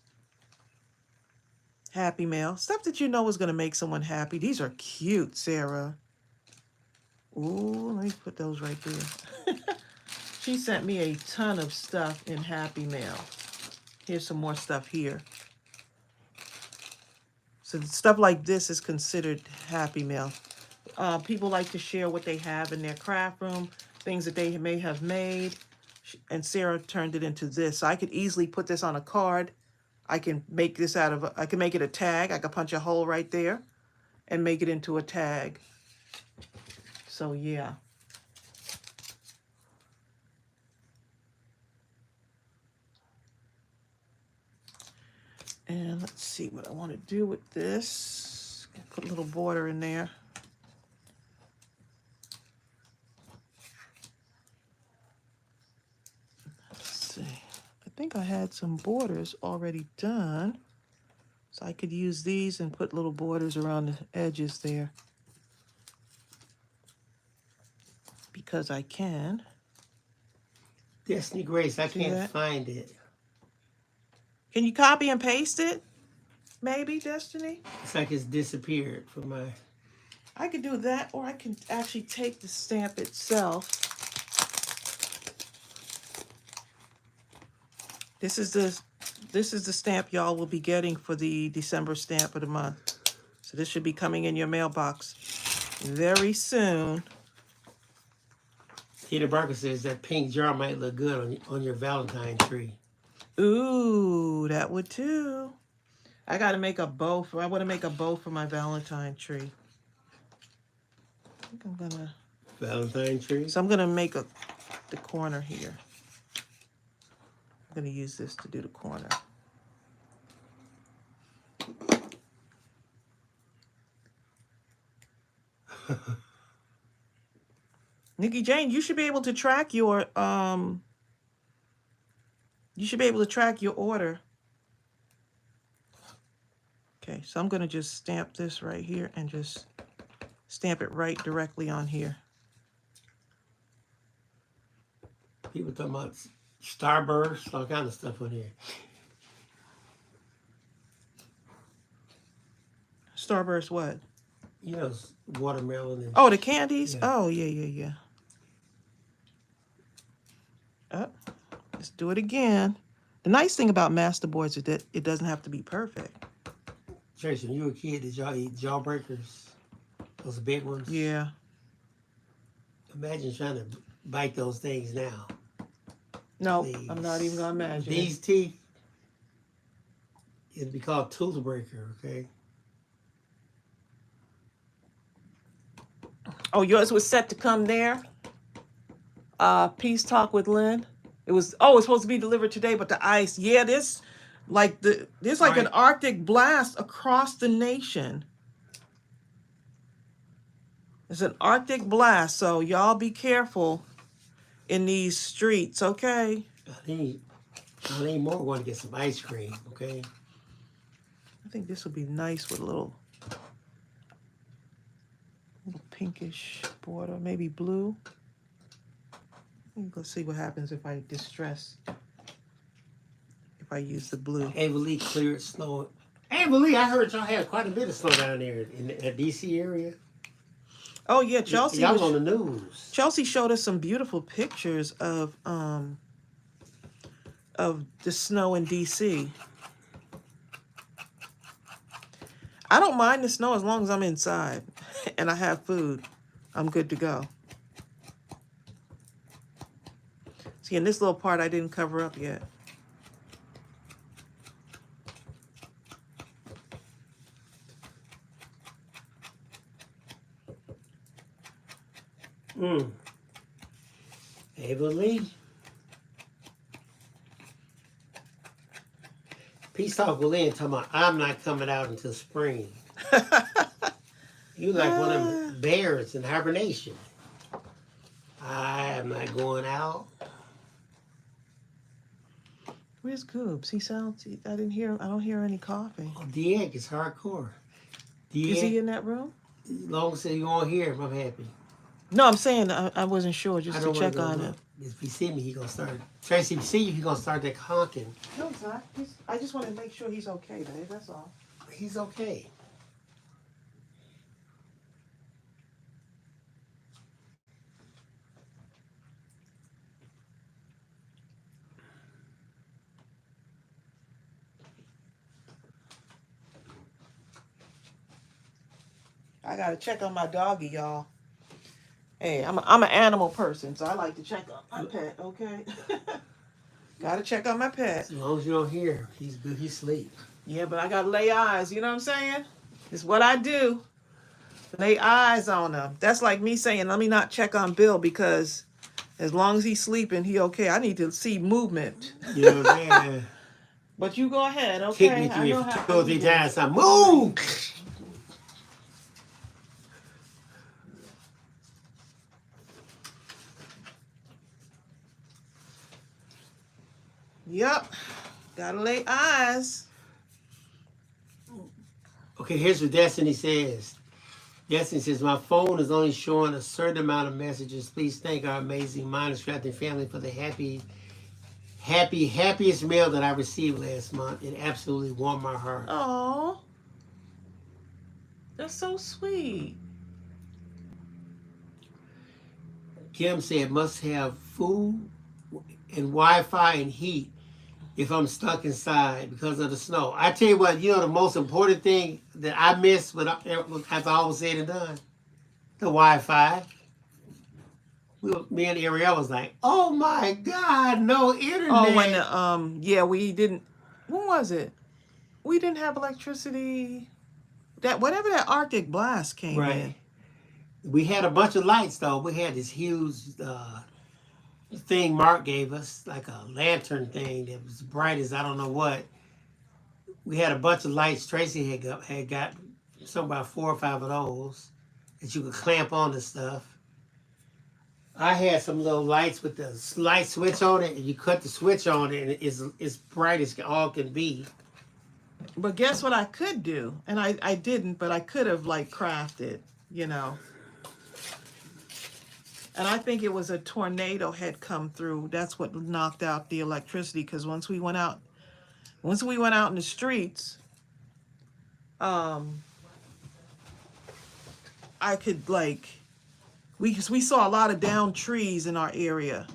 Happy mail. Stuff that you know is going to make someone happy. These are cute, Sarah. Ooh, let me put those right there. She sent me a ton of stuff in happy mail. Here's some more stuff here. So stuff like this is considered happy mail. People like to share what they have in their craft room, things that they may have made. And Sarah turned it into this. So I could easily put this on a card. I can make this I can make it a tag. I could punch a hole right there and make it into a tag. So yeah. And let's see what I want to do with this. Put a little border in there. Let's see. I think I had some borders already done. So I could use these and put little borders around the edges there. Because I can. Destiny Grace, I can't find it. Can you copy and paste it? Maybe, Destiny? It's like it's disappeared from my... I could do that, or I can actually take the stamp itself. This is the stamp y'all will be getting for the December stamp of the month. So this should be coming in your mailbox very soon. Peter Barker says that pink jar might look good on your Valentine tree. Ooh, that would too. I got to make a bow I want to make a bow for my Valentine tree. I think I'm going to... Valentine tree? So I'm going to make the corner here. I'm going to use this to do the corner. Nikki Jane, you should be able to track your order. Okay, so I'm going to just stamp this right here and just stamp it right directly on here. People talking about Starburst, all kind of stuff on here. Starburst what? You know, watermelon. And, oh, the candies? Yeah. Oh, yeah. Let's do it again. The nice thing about masterboards is that it doesn't have to be perfect. Tracy, when you were a kid, did y'all eat jawbreakers? Those big ones? Yeah. Imagine trying to bite those things now. No, I'm not even going to imagine. These teeth, it'd be called tooth breaker, okay? Oh, yours was set to come there? Peace Talk with Lynn. It was supposed to be delivered today, but the ice, there's like an Arctic blast across the nation. It's an Arctic blast, so y'all be careful in these streets, okay? I need more. Want to get some ice cream, okay? I think this would be nice with a little pinkish border, maybe blue. Let's see what happens if I distress. If I use the blue. Lee cleared snow. Lee, I heard y'all had quite a bit of snow down there in the DC area. Oh yeah, Chelsea. Y'all on the news. Chelsea showed us some beautiful pictures of of the snow in DC. I don't mind the snow as long as I'm inside and I have food. I'm good to go. See, in this little part I didn't cover up yet. Ava Lee. Peace talk with Lynn talking about I'm not coming out until spring. You like one of them bears in hibernation. I am not going out. Where's Goobs? He sounds. I didn't hear. I don't hear any coughing. Oh, Dieg is hardcore. Dieg, Is he in that room? as long as you won't hear him, I'm happy. No, I'm saying I wasn't sure, just to check on him. If he see me, he gonna start. Tracy, if he see you, he gonna start that honking. No, he's not. I just want to make sure he's okay, babe. That's all. He's okay. I gotta check on my doggy, y'all. Hey, I'm an animal person, so I like to check on my pet. Okay. Gotta check on my pet. As long as you don't hear, he's good. He's asleep. Yeah, but I gotta lay eyes. You know what I'm saying? It's what I do. Lay eyes on him. That's like me saying, let me not check on Bill because as long as he's sleeping, he okay. I need to see movement. You know what I'm saying? But you go ahead, okay? Kick me 2 or 3 times. I move. Yep. Gotta lay eyes. Okay, here's what Destiny says. Destiny says, my phone is only showing a certain amount of messages. Please thank our amazing Mindless Crafting family for the happiest mail that I received last month. It absolutely warmed my heart. Oh, that's so sweet. Kim said, must have food and Wi-Fi and heat if I'm stuck inside because of the snow. I tell you what, the most important thing that I missed after all was said and done, the Wi-Fi. Me and Ariel was like, oh my God, no internet. Oh, when we didn't. When was it? We didn't have electricity. Whatever that Arctic blast came in. We had a bunch of lights though. We had this huge thing Mark gave us, like a lantern thing that was bright as I don't know what. We had a bunch of lights. Tracy had got something about 4 or 5 of those that you could clamp on the stuff. I had some little lights with the light switch on it, and you cut the switch on it, and it's bright as all can be. But guess what I could do? And I didn't, but I could have like crafted, And I think it was a tornado had come through. That's what knocked out the electricity. Because once we went out in the streets, I could we saw a lot of downed trees in our area,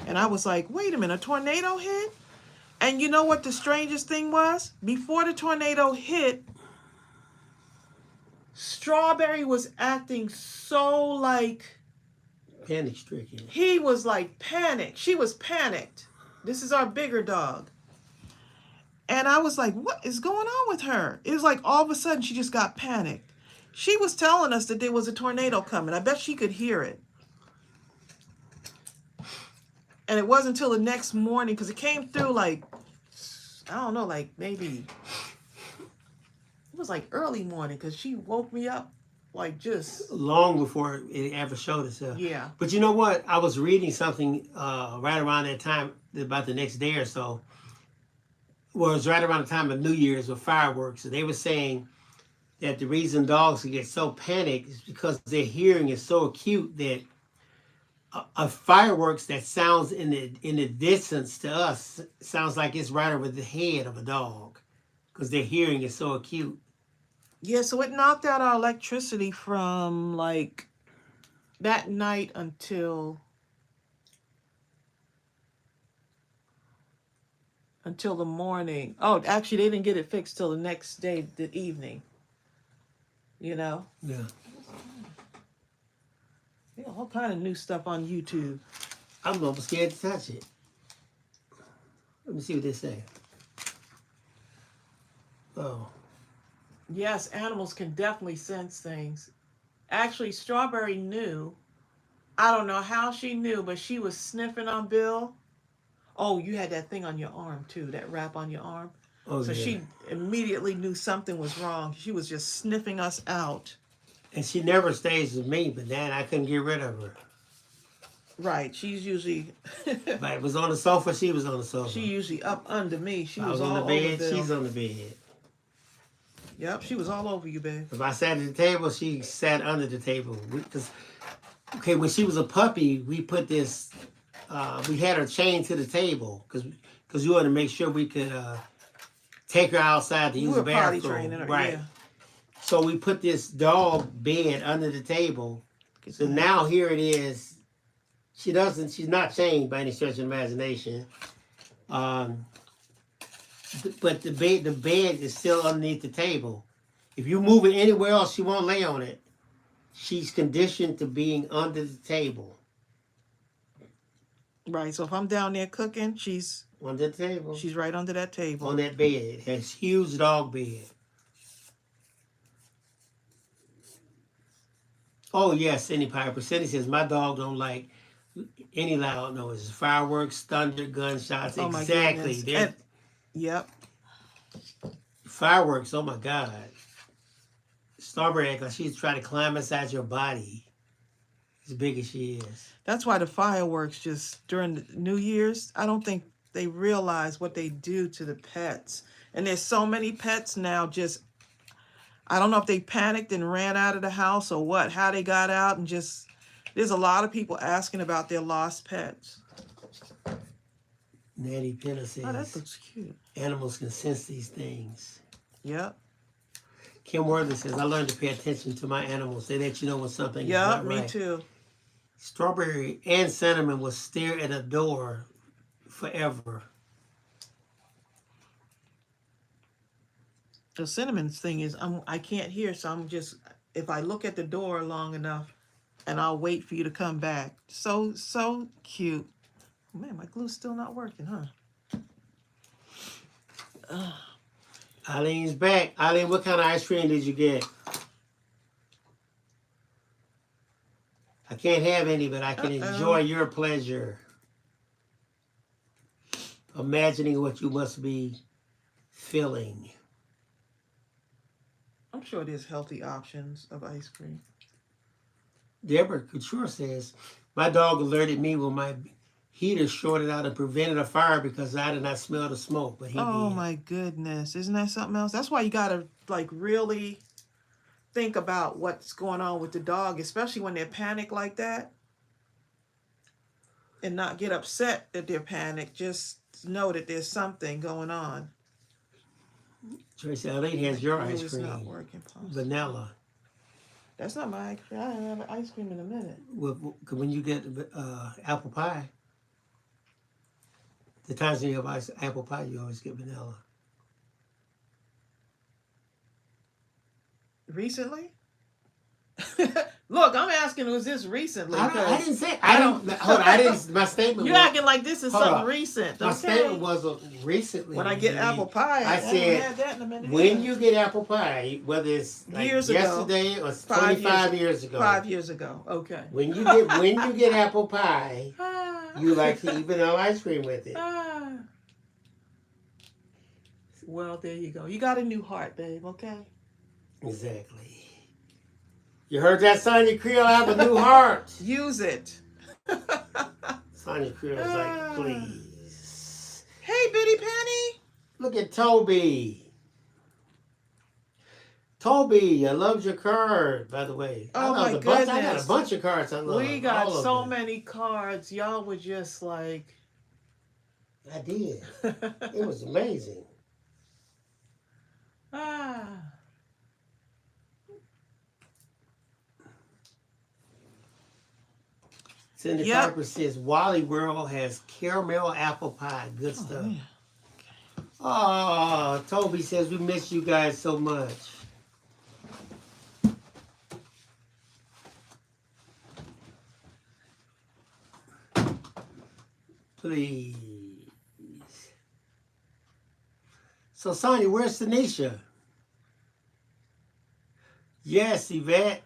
and I was like, wait a minute, a tornado hit? And you know what the strangest thing was? Before the tornado hit, Strawberry was acting so panic stricken. He was panicked. She was panicked. This is our bigger dog. And I was like, what is going on with her? It was like all of a sudden she just got panicked. She was telling us that there was a tornado coming. I bet she could hear it. And it wasn't until the next morning, because it came through I don't know, maybe, it was early morning, because she woke me up just long before it ever showed itself. Yeah. But you know what? I was reading something right around that time, about the next day or so. Well, it was right around the time of New Year's with fireworks. And they were saying that the reason dogs get so panicked is because their hearing is so acute that a fireworks that sounds in the distance to us sounds like it's right over the head of a dog, because their hearing is so acute. Yeah, so it knocked out our electricity from that night until until the morning. Oh, actually, they didn't get it fixed till the next day, the evening. You know, Yeah. yeah, all kind of new stuff on YouTube. I'm almost scared to touch it. Let me see what they say. Oh. Yes, animals can definitely sense things. Actually, Strawberry knew. I don't know how she knew, but she was sniffing on Bill. Oh, you had that thing on your arm too, that wrap on your arm. Oh So yeah. she immediately knew something was wrong. She was just sniffing us out. And she never stays with me, but then I couldn't get rid of her. Right. She's usually If I was on the sofa, she was on the she sofa. usually up under me. If She I was was on the all over bed, Bill. she's on the bed. Yep, she was all over you, babe. If I sat at the table, she sat under the table. Okay, when she was a puppy, we put this, we had her chained to the table because we wanted to make sure we could take her outside to You use were the potty bathroom. training her, Right. yeah. So we put this dog bed under the table. Get So that. now here it is. She's not chained by any stretch of imagination. But the bed is still underneath the table. If you move it anywhere else, she won't lay on it. She's conditioned to being under the table. Right. So if I'm down there cooking, Under the table. she's right under that table. On that bed. It's huge dog bed. Oh yes, Cindy Piper. Cindy says my dog don't like any loud noises. Fireworks, thunder, gunshots. Oh my Exactly. goodness. And, yep. Fireworks, oh my God. Strawberry act like she's trying to climb inside your body. As big as she is. That's why the fireworks just during the New Year's, I don't think they realize what they do to the pets. And there's so many pets now just, I don't know if they panicked and ran out of the house or what, how they got out and just, there's a lot of people asking about their lost pets. Natty Penna says, Oh, that looks cute. animals can sense these things. Yep. Kim Worthy says, I learned to pay attention to my animals. They let you know when something is Yep, not me right. too. Strawberry and Cinnamon will stare at a door forever. The Cinnamon's thing is I can't hear, so I'm just, if I look at the door long enough and I'll wait for you to come back. So cute. Man, my glue's still not working, huh? Ugh. Eileen's back. Eileen, what kind of ice cream did you get? I can't have any, but I can enjoy your pleasure. Imagining what you must be feeling. I'm sure there's healthy options of ice cream. Deborah Couture says, my dog alerted me when my heater shorted out and prevented a fire because I did not smell the smoke, but he did. Oh my goodness. Isn't that something else? That's why you gotta like really think about what's going on with the dog, especially when they're panicked like that. And not get upset that they're panicked. Just know that there's something going on. Tracy, Eileen has your ice It's cream. not working. Vanilla. That's not my ice cream. I haven't had ice cream in a minute. When you get apple pie, the times when you have apple pie, you always get vanilla. Recently? Look, I'm asking, was this recently? I didn't say. I don't. Hold on. I didn't. My statement. You're acting like this is something recent. My Okay. statement wasn't recently. When I get apple pie, I haven't said had that in a minute. when you get apple pie, whether it's like Years ago. yesterday or 25 years ago. 5 years ago. Okay. When you get apple pie, you like to eat vanilla ice cream with it. Well, there you go. You got a new heart, babe. Okay. Exactly. You heard that, Sonia Creole? I have a new heart. Use it. Sonia Creole's like, please. Hey, Bitty Penny. Look at Toby. Toby, I loved your card, by the way. Oh, my I got goodness. a bunch of cards I love. We got all of so them. many cards. Y'all were just like... I did. It was amazing. Cindy Piper says Wally World has caramel apple pie. Good stuff. Yeah. Oh, Toby says we miss you guys so much. Please. So, Sonia, where's Tanisha? Yes, Yvette.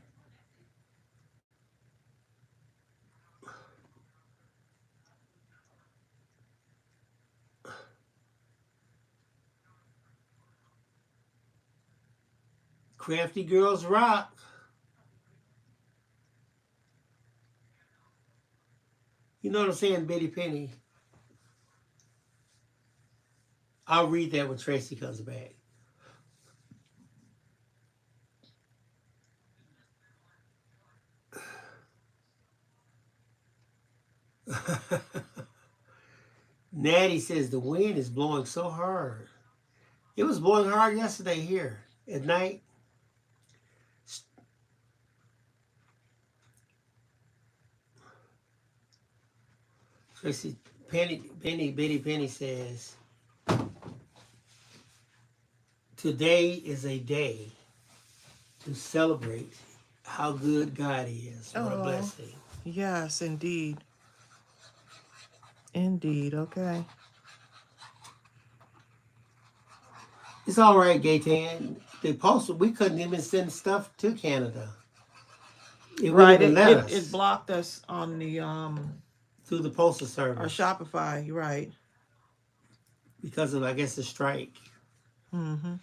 Crafty Girls Rock. You know what I'm saying, Betty Penny? I'll read that when Tracy comes back. Natty says the wind is blowing so hard. It was blowing hard yesterday here at night. Tracy Betty Penny says, today is a day to celebrate how good God is. What a blessing. Yes, indeed. Indeed, okay. It's all right, Gaytan. They posted, we couldn't even send stuff to Canada. It Right, wouldn't even let us. it blocked us on the Through the postal our service. Shopify, you're right. Because of, I guess, the strike. Mm-hmm.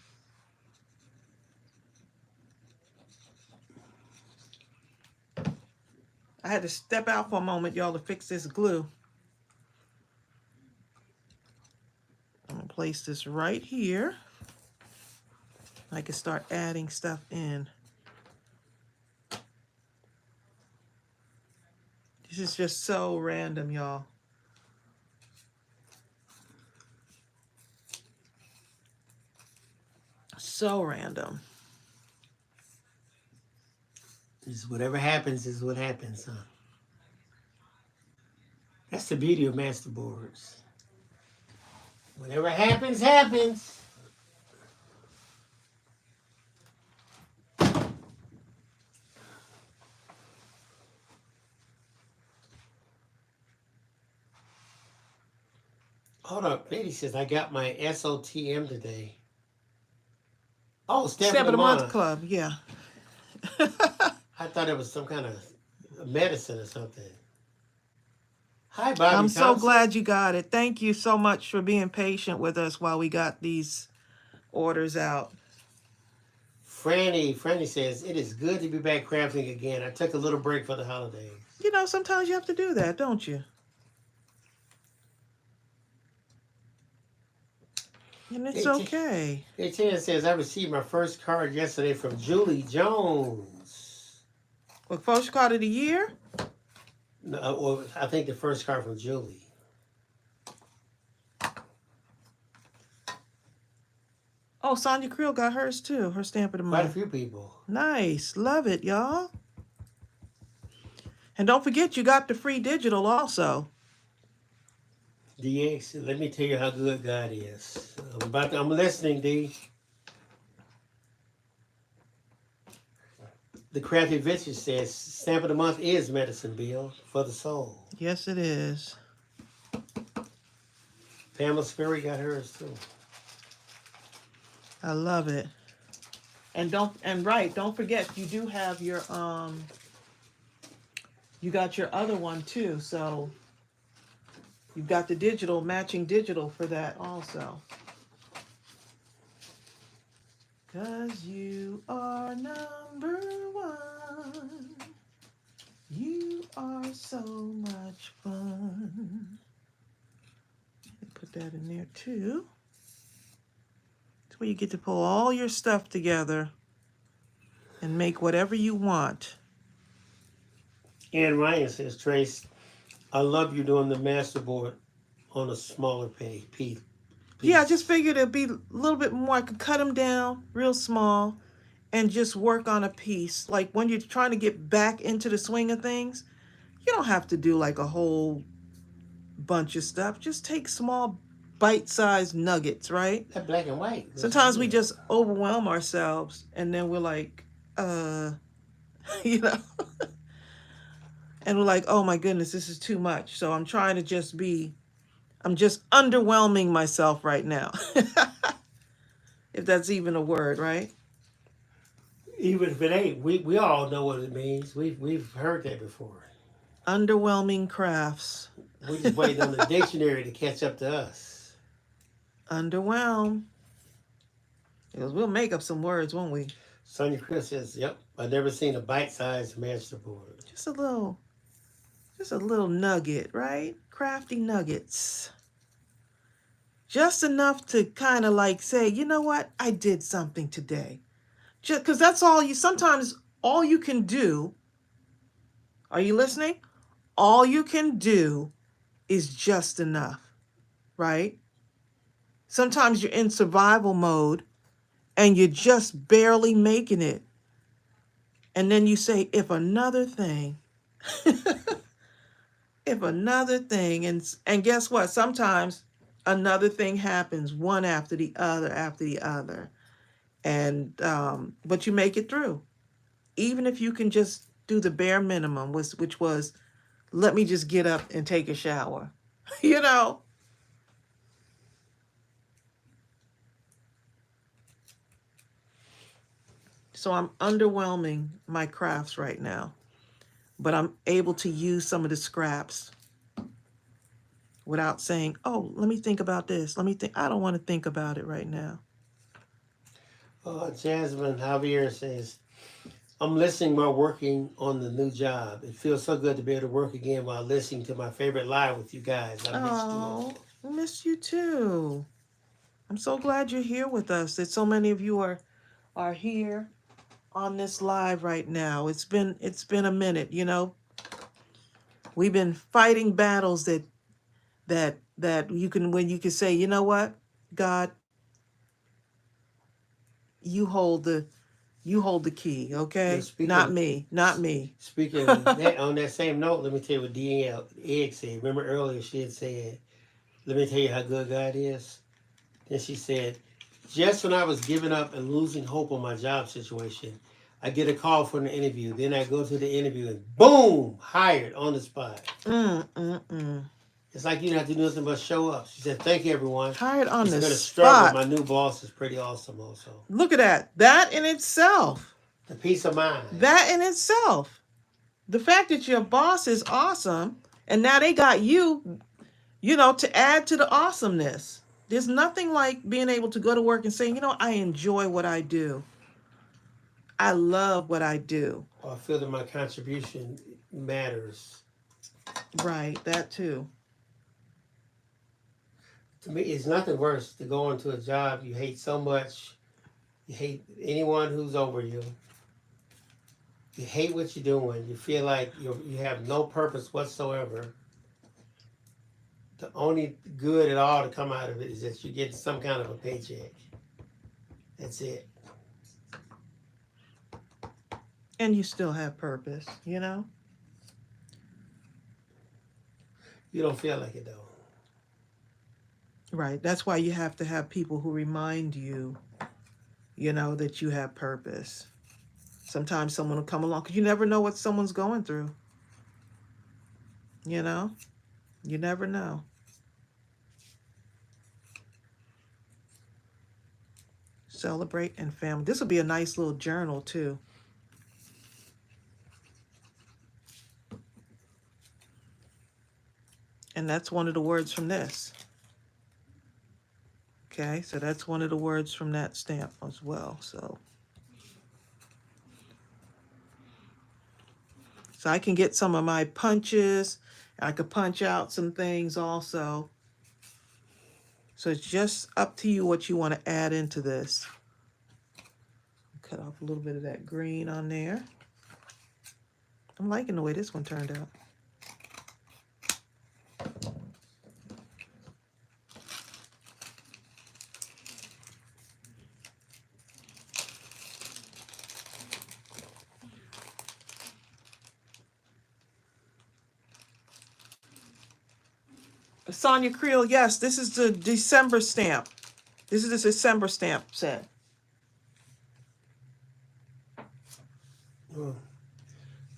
I had to step out for a moment, y'all, to fix this glue. I'm gonna place this right here. I can start adding stuff in. This is just so random, y'all. So random. Just whatever happens is what happens, huh? That's the beauty of masterboards. Whatever happens, happens. Hold up. Lady says, I got my SOTM today. Oh, Stamp of the Month Club, yeah. I thought it was some kind of medicine or something. Hi, Bobby I'm so Thompson. glad you got it. Thank you so much for being patient with us while we got these orders out. Franny says, it is good to be back crafting again. I took a little break for the holidays. You know, sometimes you have to do that, don't you? And it's okay. Etienne says, I received my first card yesterday from Julie Jones. What, first card of the year? No, well, I think the first card from Julie. Oh, Sonia Creel got hers too. Her stamp of the month. Quite a few people. Nice. Love it, y'all. And don't forget, you got the free digital also. DX, let me tell you how good God is. I'm listening, D. The Crafty Vintage says, Stamp of the Month is medicine, Bill, for the soul. Yes, it is. Pamela Sperry got hers too. I love it. And don't forget, you do have your you got your other one too, so you've got the digital, matching digital for that also. 'Cause you are number one. You are so much fun. Put that in there too. It's where you get to pull all your stuff together and make whatever you want. Ann Ryan says, Trace, I love you doing the masterboard on a smaller piece. Yeah, I just figured it'd be a little bit more. I could cut them down real small and just work on a piece. Like when you're trying to get back into the swing of things, you don't have to do like a whole bunch of stuff. Just take small bite-sized nuggets, right? That black and white. Sometimes we just overwhelm ourselves and then we're like, you know, and we're like, oh my goodness, this is too much. So I'm trying to just I'm just underwhelming myself right now. If that's even a word, right? Even if it ain't, we all know what it means. We've heard that before. Underwhelming crafts. We just waiting on the dictionary to catch up to us. Underwhelm. Because we'll make up some words, won't we? Sonia Chris says, "Yep, I've never seen a bite-sized masterboard." Just a little nugget, right? Crafty nuggets. Just enough to kind of like say, you know what? I did something today. Just because that's sometimes all you can do, are you listening? All you can do is just enough, right? Sometimes you're in survival mode and you're just barely making it. And then you say, if another thing, if another thing, and guess what? Sometimes another thing happens, one after the other. And but you make it through. Even if you can just do the bare minimum, which was, let me just get up and take a shower. You know? So I'm underwhelming my crafts right now, but I'm able to use some of the scraps without saying, oh, let me think about this. Let me think. I don't want to think about it right now. Jasmine Javier says, I'm listening while working on the new job. It feels so good to be able to work again while listening to my favorite live with you guys. I missed you too. I'm so glad you're here with us. That so many of you are here on this live right now. It's been a minute, you know. We've been fighting battles that you can say, you know what, God, you hold the key, okay? Not me. Speaking of that, on that same note, let me tell you what Danielle Egg said. Remember earlier she had said, let me tell you how good God is. Then she said, just when I was giving up and losing hope on my job situation, I get a call for an interview. Then I go to the interview and boom, hired on the spot. It's like you don't have to do nothing but show up. She said, thank you, everyone. Hired on the spot. It's going to struggle. My new boss is pretty awesome also. Look at that. That in itself. The peace of mind. That in itself. The fact that your boss is awesome and now they got you, you know, to add to the awesomeness. There's nothing like being able to go to work and saying, you know, I enjoy what I do. I love what I do. I feel that my contribution matters. Right, that too. To me, it's nothing worse to go into a job you hate so much. You hate anyone who's over you. You hate what you're doing. You feel like you have no purpose whatsoever. The only good at all to come out of it is that you get some kind of a paycheck. That's it. And you still have purpose, you know? You don't feel like it though. Right. That's why you have to have people who remind you, you know, that you have purpose. Sometimes someone will come along because you never know what someone's going through. You know? You never know. Celebrate and family. This will be a nice little journal too. And that's one of the words from this. Okay, so that's one of the words from that stamp as well. So I can get some of my punches. I could punch out some things also. So it's just up to you what you want to add into this. Cut off a little bit of that green on there. I'm liking the way this one turned out. Sonia Creel, yes, this is the December stamp. This is the December stamp set.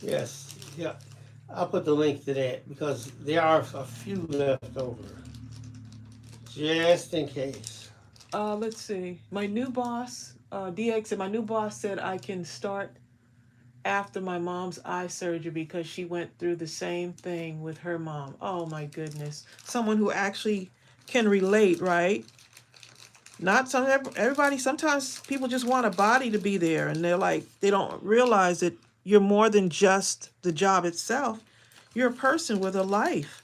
Yes, yeah. I'll put the link to that because there are a few left over, just in case. Let's see. My new boss, DX, and my new boss said I can start after my mom's eye surgery because she went through the same thing with her mom. Oh my goodness. Someone who actually can relate, right? Not some everybody, sometimes people just want a body to be there and they're like they don't realize that you're more than just the job itself. You're a person with a life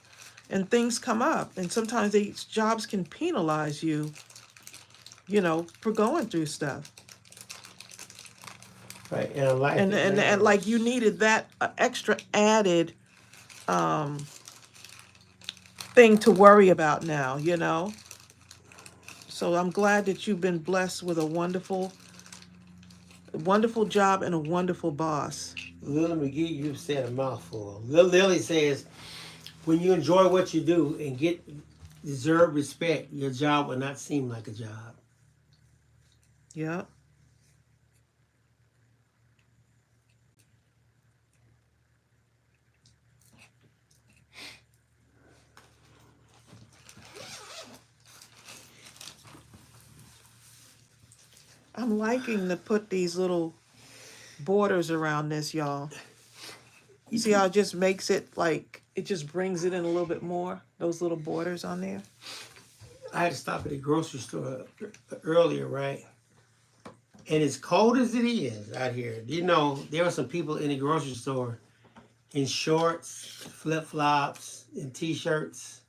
and things come up and sometimes these jobs can penalize you, for going through stuff. Right, and life And like you matters. needed that extra added um thing to worry about now. So I'm glad that you've been blessed with a wonderful wonderful job and a wonderful boss. Lily McGee, you've said a mouthful. Lily says, when you enjoy what you do and get deserved respect, your job will not seem like a job. Yeah. I'm liking to put these little borders around this, y'all. You see how it just makes it like it just brings it in a little bit more, those little borders on there. I had to stop at the grocery store earlier, right? And as cold as it is out here, there were some people in the grocery store in shorts, flip flops, and t shirts.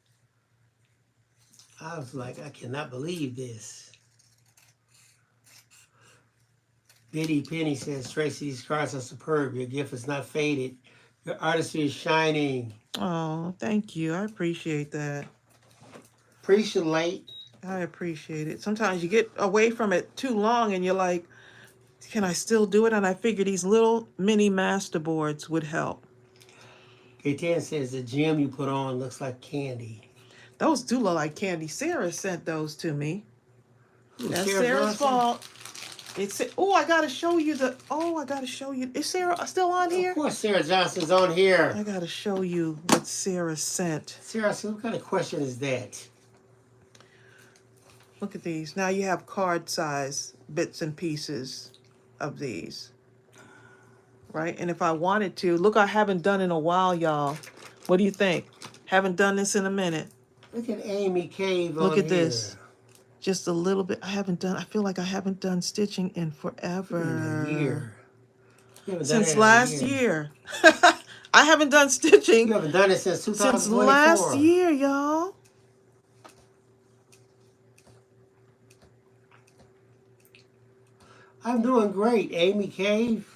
I was like, I cannot believe this. Biddy Penny says, Tracy, these cards are superb. Your gift is not faded. Your artistry is shining. Oh, thank you. I appreciate that. Appreciate. I appreciate it. Sometimes you get away from it too long and you're like, can I still do it? And I figure these little mini masterboards would help. K10 says the gem you put on looks like candy. Those do look like candy. Sarah sent those to me. Ooh, That's Sarah Sarah's Johnson? fault. I gotta show you I gotta show you. Is Sarah still on Of here? course, Sarah Johnson's on here. I gotta show you what Sarah sent. Sarah, so what kind of question is that? Look at these. Now you have card size bits and pieces of these. Right? And if I wanted to, look, I haven't done in a while, y'all. What do you think? Haven't done this in a minute. Look at Amy Cave Look on at here. this. Just a little bit. I feel like I haven't done stitching in In a forever. year. You haven't done Since it in a last year. year. I haven't done You stitching haven't done it since since last 2024. year, y'all. I'm doing great, Amy Cave.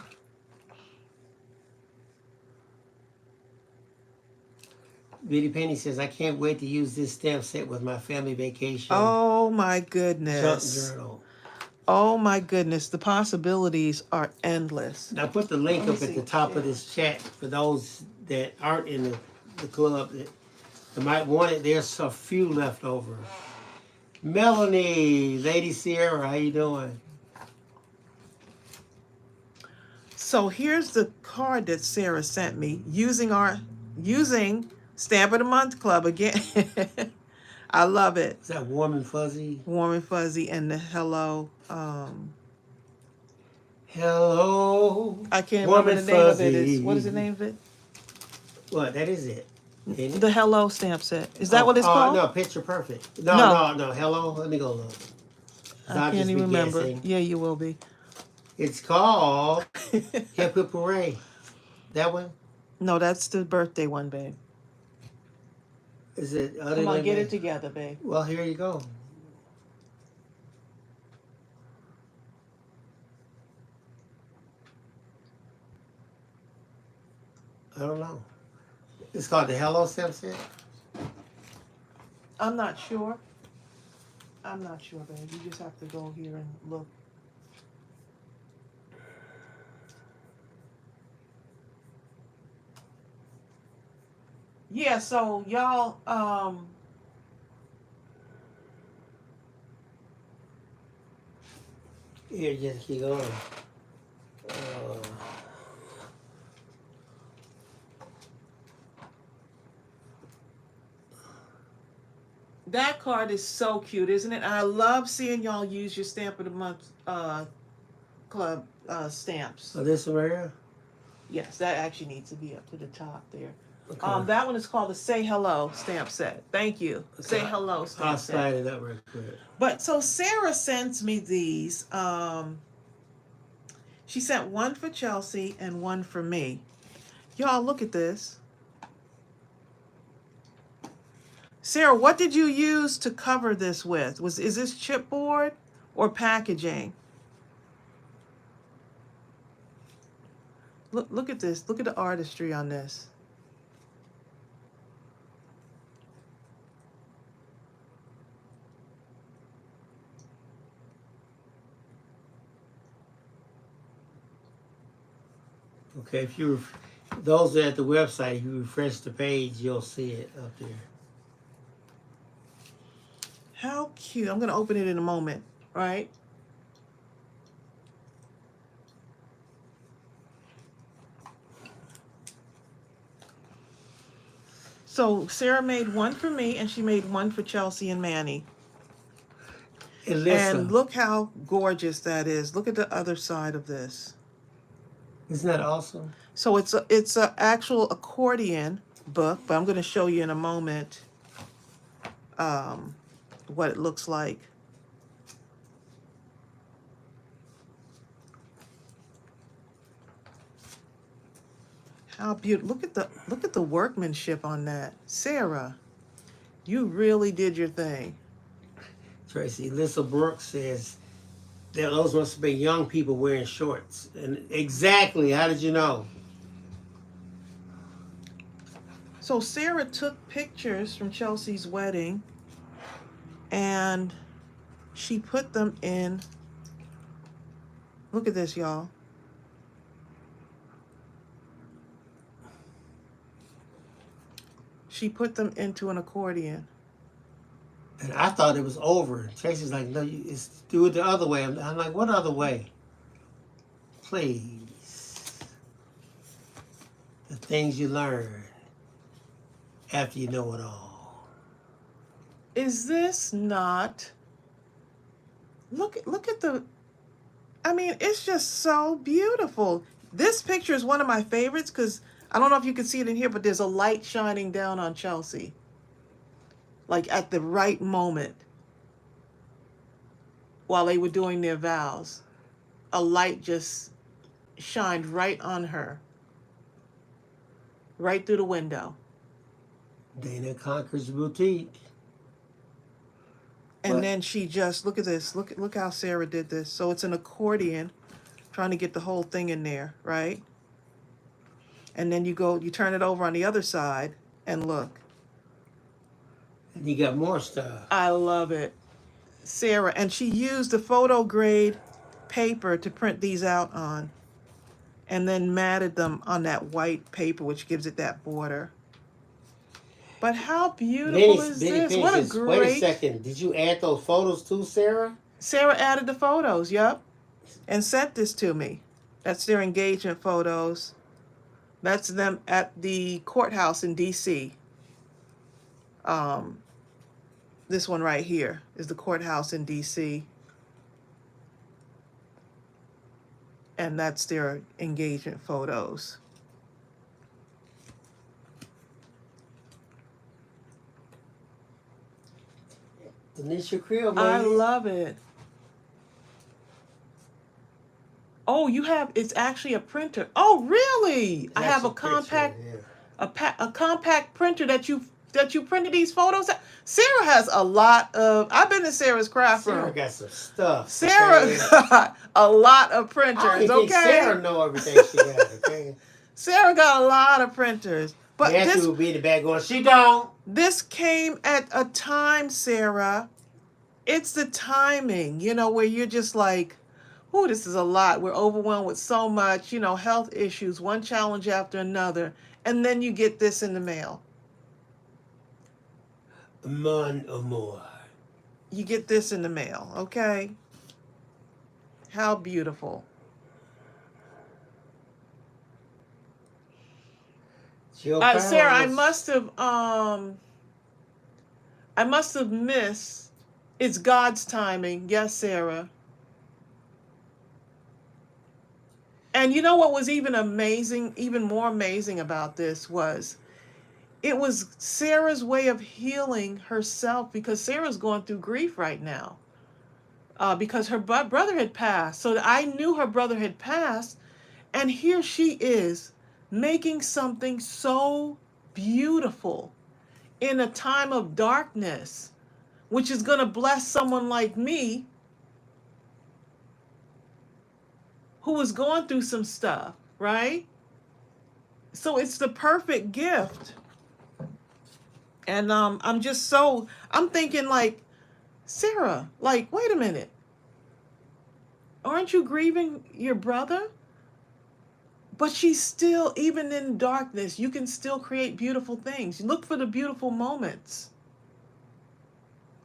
Biddy Penny says, I can't wait to use this stamp set with my family vacation Oh my junk goodness. journal. Oh my goodness. The possibilities are endless. Now put the link Let me up at the see. top of this chat for those that aren't in the club that might want it. There's a few left over. Melanie, Lady Sierra, how you doing? So here's the card that Sarah sent me using Stamp of the Month Club again. I love it. Is that warm and fuzzy? Warm and fuzzy and the hello. Hello, I can't warm remember and the name of it. What is the fuzzy. name of it? What? That is it. Ain't it? The hello stamp set. Is that what it's Oh, called? no, picture perfect. No. No. Hello, let me go look. I I'll can't just be even remember. guessing. Yeah, you will be. It's called Hip Hip Hooray. That one? No, that's the birthday one, babe. Is it other Come on, than get that? it together, babe. Well, here you go. I don't know. It's called the Hello Stamp Set. I'm not sure. I'm not sure, babe. You just have to go here and look. Yeah, so y'all, Here, just keep going. Uh, That card is so cute, isn't it? And I love seeing y'all use your Stamp of the Month club stamps. oh, this one right here? Yes, that actually needs to be up to the top there. Okay. That one is called the Say Hello stamp set. Thank you. Okay. Say Hello stamp I'll set. slide it up real quick. But so Sarah sends me these. She sent one for Chelsea and one for me. Y'all, look at this. Sarah, what did you use to cover this with? Is this chipboard or packaging? Look at this. Look at the artistry on this. Okay, if you, those are at the website, if you refresh the page, you'll see it up there. How cute. I'm going to open it in a moment, right? So Sarah made one for me and she made one for Chelsea and Manny. And listen, And look how gorgeous that is. Look at the other side of this. isn't that awesome? So it's a actual accordion book, but I'm going to show you in a moment what it looks like. How beautiful. Look at the workmanship on that. Sarah, you really did your thing. Tracy, Lisa Brooks says that those must have been young people wearing shorts. And exactly, how did you know? So Sarah took pictures from Chelsea's wedding and she put them in. Look at this, y'all. She put them into an accordion. And I thought it was over. Tracy's like, no, it's do it the other way. I'm like, what other way? Please. The things you learn after you know it all. Is this not? Look at the, I mean, it's just so beautiful. This picture is one of my favorites because I don't know if you can see it in here, but there's a light shining down on Chelsea. Like at the right moment while they were doing their vows. A light just shined right on her. Right through the window. Dana Conquers Boutique. And What? then she just, look at this. Look how Sarah did this. So it's an accordion, trying to get the whole thing in there, right? And then you turn it over on the other side and look. And you got more stuff. I love it. Sarah, and she used the photo grade paper to print these out on. And then matted them on that white paper, which gives it that border. But how beautiful is this? What a says, great... Wait a second. Did you add those photos too, Sarah? Sarah added the photos, yep. And sent this to me. That's their engagement photos. That's them at the courthouse in D.C. This one right here is the courthouse in D.C. And that's their engagement photos. Isn't this your crib, man? I love it. Oh, it's actually a printer. Oh, really? I have a compact, a compact printer that you printed these photos. Sarah has a lot of. I've been to Sarah's craft room. Sarah got some stuff. Sarah got a lot of printers. I don't think Sarah know everything she got. Okay. Sarah got a lot of printers, but Matthew would be in the back going, she don't. This came at a time, Sarah. It's the timing, where you're just like, oh, this is a lot. We're overwhelmed with so much, health issues, one challenge after another. And then you get this in the mail. Mon amour. You get this in the mail, okay? How beautiful. Jill Sarah, Powers. I must have missed. It's God's timing. Yes, Sarah. And you know what was even amazing, even more amazing about this was it was Sarah's way of healing herself because Sarah's going through grief right now because her brother had passed. So I knew her brother had passed, and here she is making something so beautiful in a time of darkness, which is going to bless someone like me who was going through some stuff, right? So it's the perfect gift. And I'm just so, I'm thinking like, Sarah, like, wait a minute. Aren't you grieving your brother? But she's still, even in darkness, you can still create beautiful things. Look for the beautiful moments.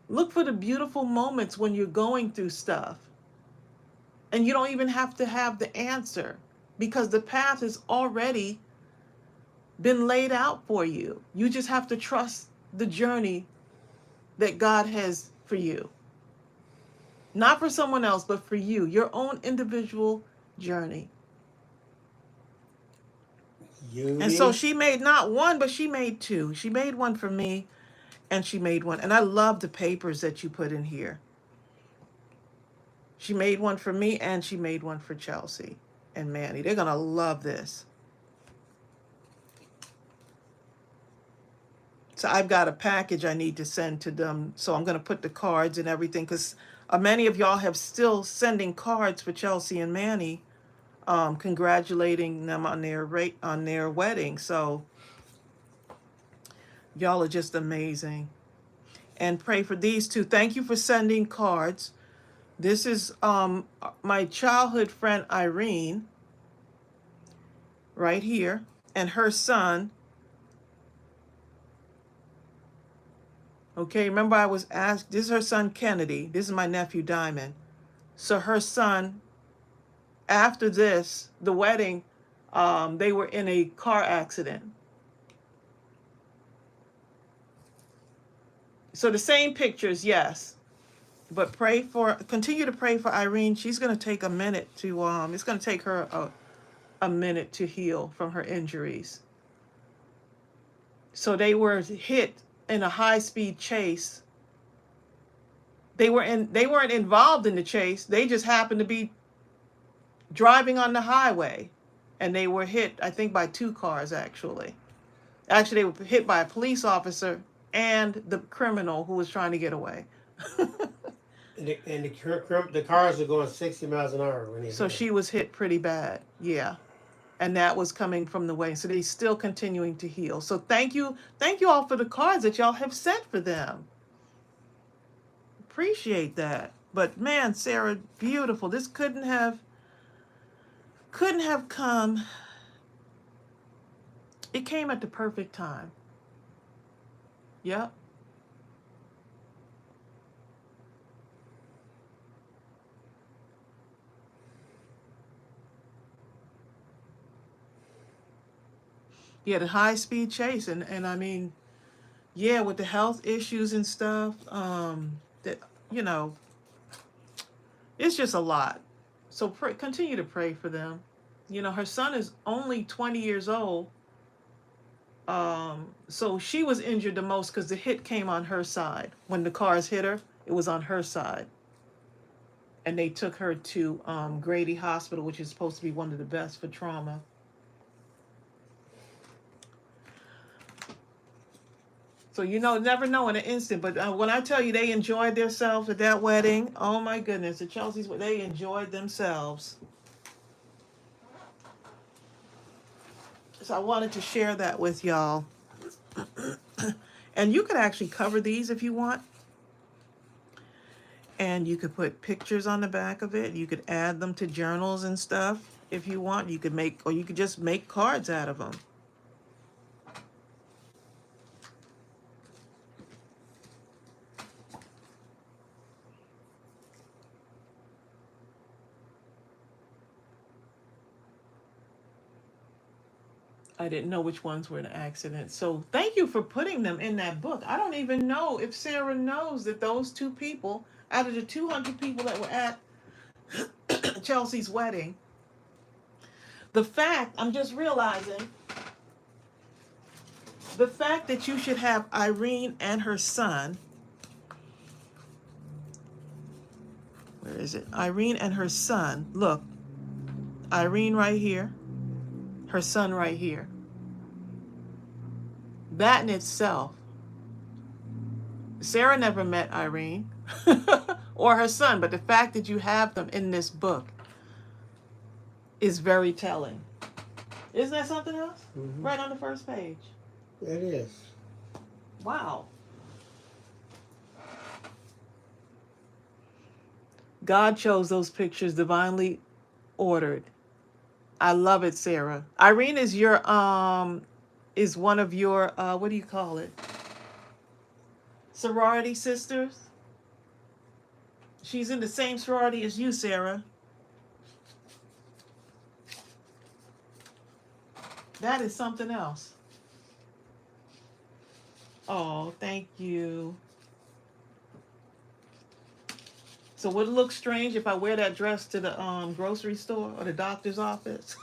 Look for the beautiful moments when you're going through stuff. And you don't even have to have the answer because the path has already been laid out for you. You just have to trust the journey that God has for you. Not for someone else, but for you, your own individual journey. And so Beauty. she made not one, but she made two. She made one for me and she made one. And I love the papers that you put in here. She made one for me and she made one for Chelsea and Manny. They're going to love this. So I've got a package I need to send to them. So I'm going to put the cards and everything because many of y'all have still sending cards for Chelsea and Manny, congratulating them on their wedding. So y'all are just amazing. And pray for these two. Thank you for sending cards. This is my childhood friend Irene, right here, and her son. Okay, remember I was asked, this is her son Kennedy. This is my nephew Diamond. So her son, after this, the wedding, they were in a car accident. So the same pictures, yes. But continue to pray for Irene. She's going to take a minute to, it's going to take her a minute to heal from her injuries. So they were hit in a high-speed chase. They weren't involved in the chase. They just happened to be driving on the highway, and they were hit, I think, by two cars actually. Actually, they were hit by a police officer and the criminal who was trying to get away. The cars are going 60 miles an hour when they So hit them. she was hit pretty bad. Yeah. And that was coming from the way. So they're still continuing to heal. So thank you all for the cards that y'all have sent for them. Appreciate that. But man, Sarah, beautiful. This couldn't have come. It came at the perfect time. Yep. He had a high speed chase, and I mean, yeah, with the health issues and stuff, that you know, it's just a lot. So continue to pray for them. You know, her son is only 20 years old. So she was injured the most because the hit came on her side. When the cars hit her, it was on her side. And they took her to Grady Hospital, which is supposed to be one of the best for trauma. So you know, never know in an instant. But when I tell you they enjoyed themselves at that wedding, oh my goodness, the Chelsea's, they enjoyed themselves. So I wanted to share that with y'all. And you could actually cover these if you want. And you could put pictures on the back of it. You could add them to journals and stuff if you want. You could you could just make cards out of them. I didn't know which ones were an accident. So thank you for putting them in that book. I don't even know if Sarah knows that those two people, out of the 200 people that were at Chelsea's wedding, the fact, I'm just realizing, the fact that you should have Irene and her son, where is it? Irene and her son, look, Irene right here, her son right here. That in itself, Sarah never met Irene or her son, but the fact that you have them in this book is very telling. Isn't that something else? Mm-hmm. Right on the first page. It is. Wow. God chose those pictures divinely ordered. I love it, Sarah. Irene is your is one of your what do you call it? Sorority sisters. She's in the same sorority as you, Sarah. That is something else. Oh, thank you. So would it look strange if I wear that dress to the grocery store or the doctor's office?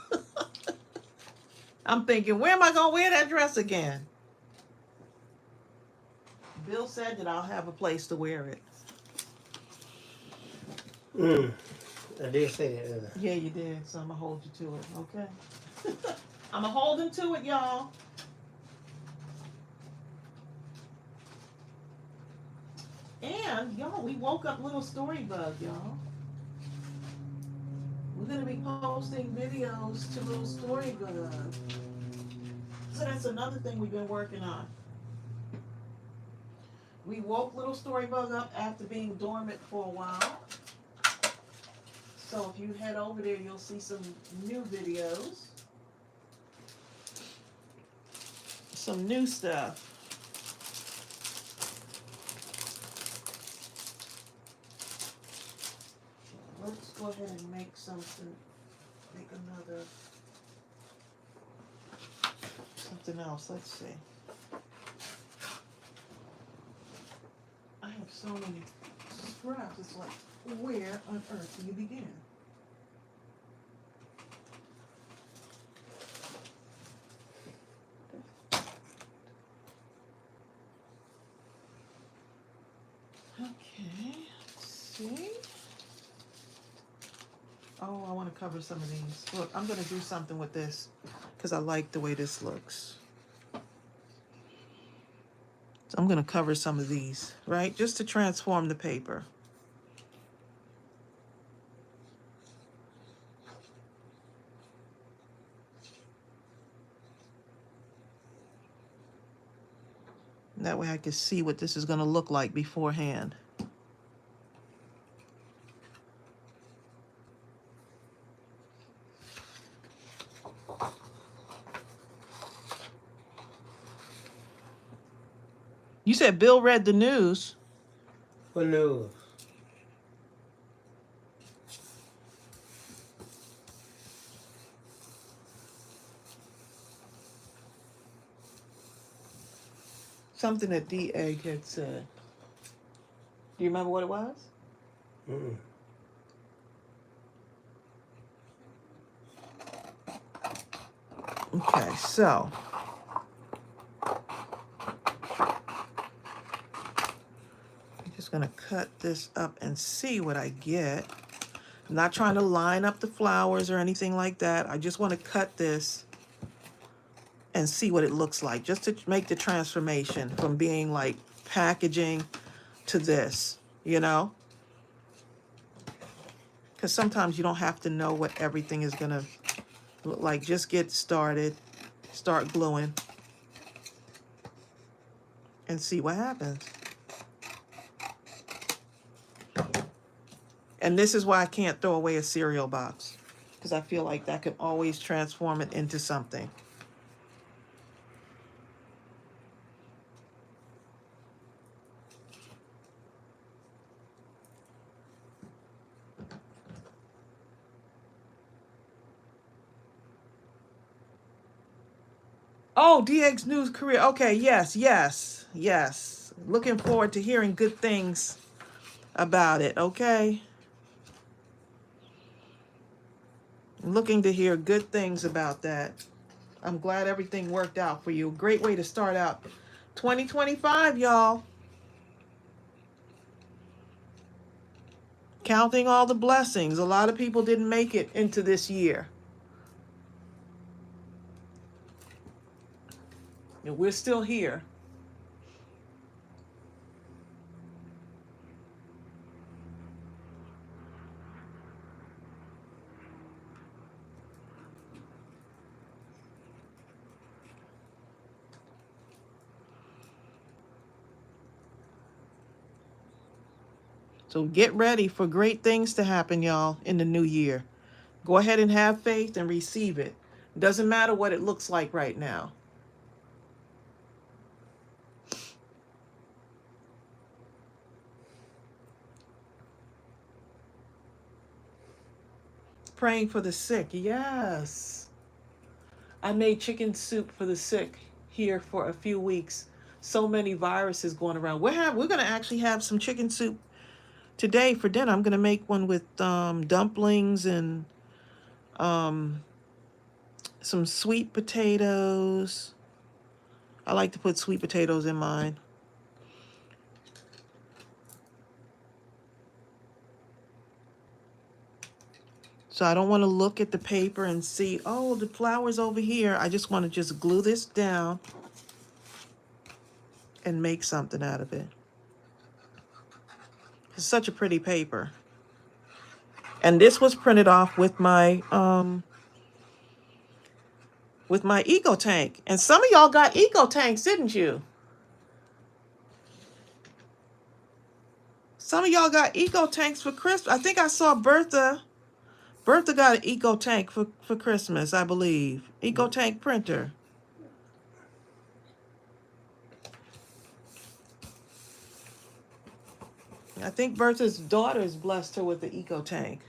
I'm thinking, where am I going to wear that dress again? Bill said that I'll have a place to wear it. I did say that. Yeah, you did. So I'm going to hold you to it, okay? I'm going to hold him to it, y'all. And, y'all, we woke up Little Storybug, y'all. We're going to be posting videos to Little Storybug. So that's another thing we've been working on. We woke Little Storybug up after being dormant for a while. So if you head over there, you'll see some new videos. Some new stuff. Let's go ahead and make something, make another, something else. Let's see. I have so many scraps. It's like, where on earth do you begin? Okay, let's see. Oh, I want to cover some of these. Look, I'm going to do something with this because I like the way this looks. So I'm going to cover some of these, right? Just to transform the paper. That way I can see what this is going to look like beforehand. You said Bill read the news. What news? Something that D. Egg had said. Do you remember what it was? Mm-mm. Okay, so. I'm just going to cut this up and see what I get. I'm not trying to line up the flowers or anything like that. I just want to cut this and see what it looks like, just to make the transformation from being like packaging to this, you know? Because sometimes you don't have to know what everything is going to look like. Just get started, start gluing, and see what happens. And this is why I can't throw away a cereal box, because I feel like that could always transform it into something. Oh, DX News career. Okay, yes, yes, yes. Looking forward to hearing good things about it, okay? Looking to hear good things about that. I'm glad everything worked out for you. Great way to start out 2025, y'all. Counting all the blessings. A lot of people didn't make it into this year. And we're still here. So get ready for great things to happen, y'all, in the new year. Go ahead and have faith and receive it. Doesn't matter what it looks like right now. Praying for the sick. Yes. I made chicken soup for the sick here for a few weeks. So many viruses going around. We're going to actually have some chicken soup today for dinner. I'm going to make one with dumplings and um, some sweet potatoes. I like to put sweet potatoes in mine. So I don't want to look at the paper and see, oh, the flower's over here. I just want to just glue this down and make something out of it. It's such a pretty paper. And this was printed off with my eco tank. And some of y'all got eco tanks, didn't you? Some of y'all got eco tanks for Christmas. I think I saw Bertha. Bertha got an eco tank for Christmas, I believe. Eco tank printer. I think Bertha's daughters blessed her with the eco tank.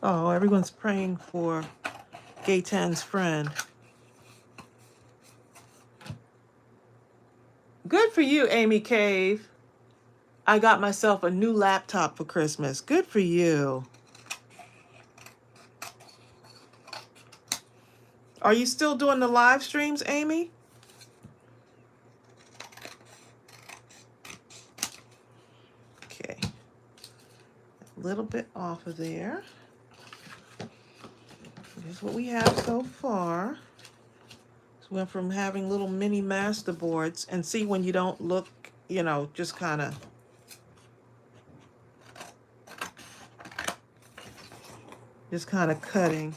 Oh, everyone's praying for Gaytan's friend. Good for you, Amy Cave. I got myself a new laptop for Christmas. Good for you. Are you still doing the live streams, Amy? Okay. A little bit off of there. Here's what we have so far. So we went from having little mini masterboards, and see when you don't look, you know, just kind of cutting.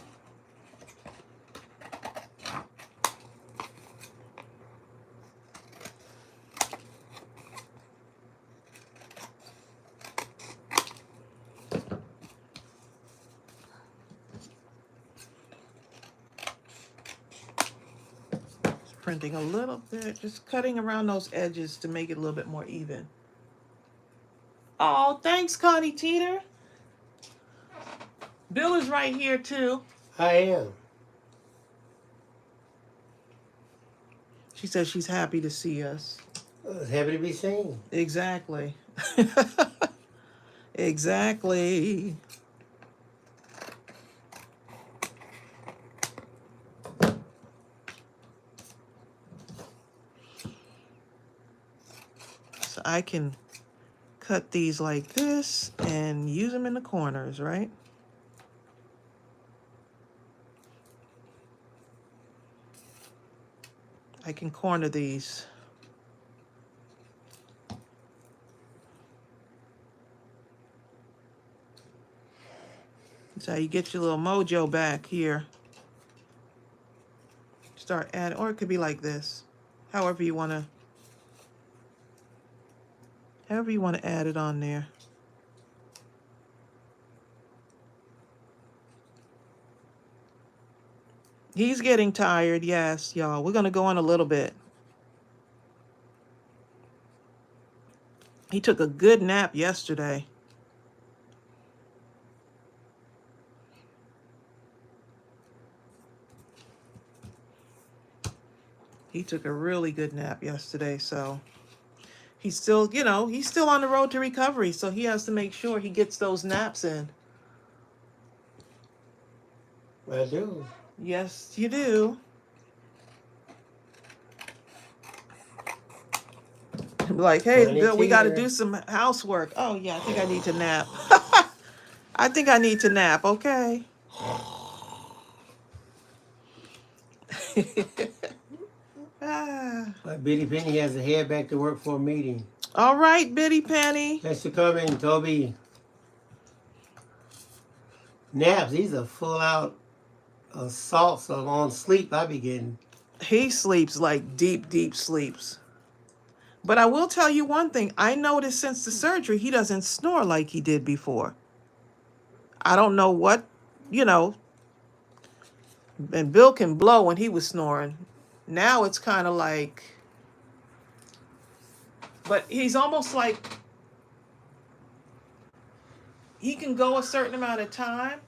Printing a little bit, just cutting around those edges to make it a little bit more even. Oh, thanks, Connie Teeter. Bill is right here too. I am. She says she's happy to see us. Happy to be seen. Exactly. Exactly. So I can cut these like this and use them in the corners, right? I can corner these. That's how you get your little mojo back here. Start adding, or it could be like this. However you want to add it on there. He's getting tired, yes, y'all. We're going to go on a little bit. He took a good nap yesterday. He took a really good nap yesterday, so he's still, he's still on the road to recovery, so he has to make sure he gets those naps in. I do. Yes, you do. Like, hey, Bill, we got to Volunteer. do some housework. Oh, yeah, I think I need to nap. I think I need to nap, okay? Ah. But Bitty Penny has to head back to work for a meeting. All right, Bitty Penny. Thanks for coming, Toby. Naps, these are full out assaults on sleep I be getting. He sleeps like deep, deep sleeps. But I will tell you one thing. I noticed since the surgery, he doesn't snore like he did before. I don't know what, you know, and Bill can blow when he was snoring. Now it's kind of like, but he's almost like he can go a certain amount of time,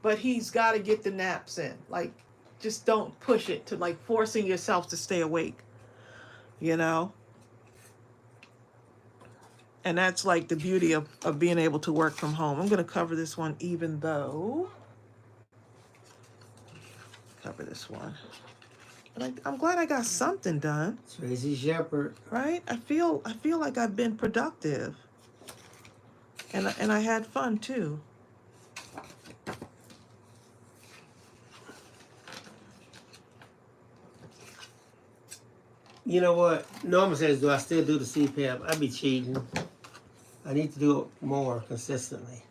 but he's got to get the naps in. Like, just don't push it to like forcing yourself to stay awake, you know? And that's like the beauty of being able to work from home. I'm going to cover this one even though. Cover this one. But I'm glad I got something done. Tracy Shepherd. Right? I feel like I've been productive. And I had fun too. You know what? Norma says, do I still do the CPAP? I be cheating. I need to do it more consistently.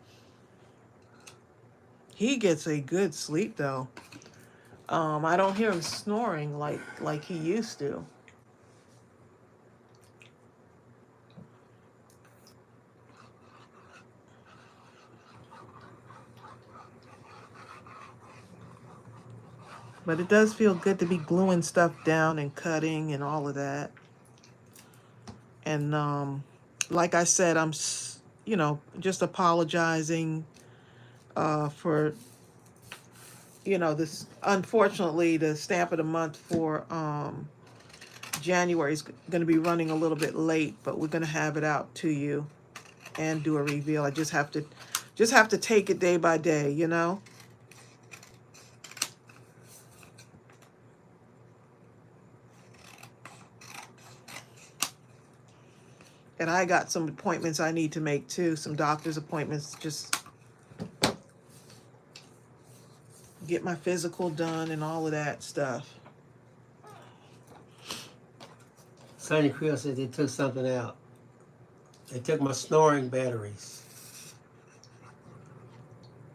He gets a good sleep though. I don't hear him snoring like he used to. But it does feel good to be gluing stuff down and cutting and all of that. And like I said, I'm, just apologizing for, this. Unfortunately, the stamp of the month for January is going to be running a little bit late, but we're going to have it out to you and do a reveal. I just have to take it day by day, you know. And I got some appointments I need to make too, some doctor's appointments, just get my physical done and all of that stuff. Sonny Creel said they took something out. They took my snoring batteries.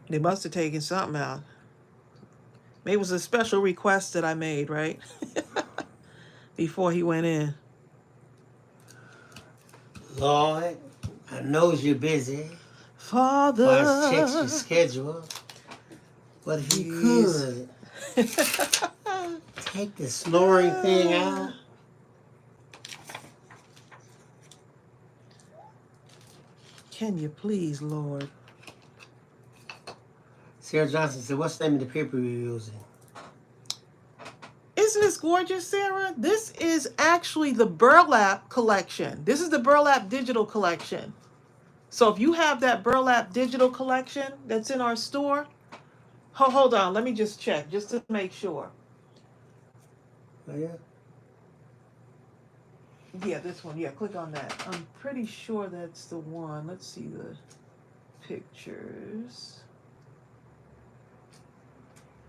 They must have taken something out. Maybe it was a special request that I made, right? Before he went in. Lord, I knows you're busy. Father. Why check your schedule? But if you could take the snoring thing out. Can you please, Lord? Sarah Johnson said, what's the name of the paper you're using? Isn't this gorgeous, Sarah? This is actually the Burlap collection. This is the Burlap digital collection. So if you have that Burlap digital collection that's in our store, hold on, let me just check, just to make sure. Oh, yeah? Yeah, this one. Yeah, click on that. I'm pretty sure that's the one. Let's see the pictures.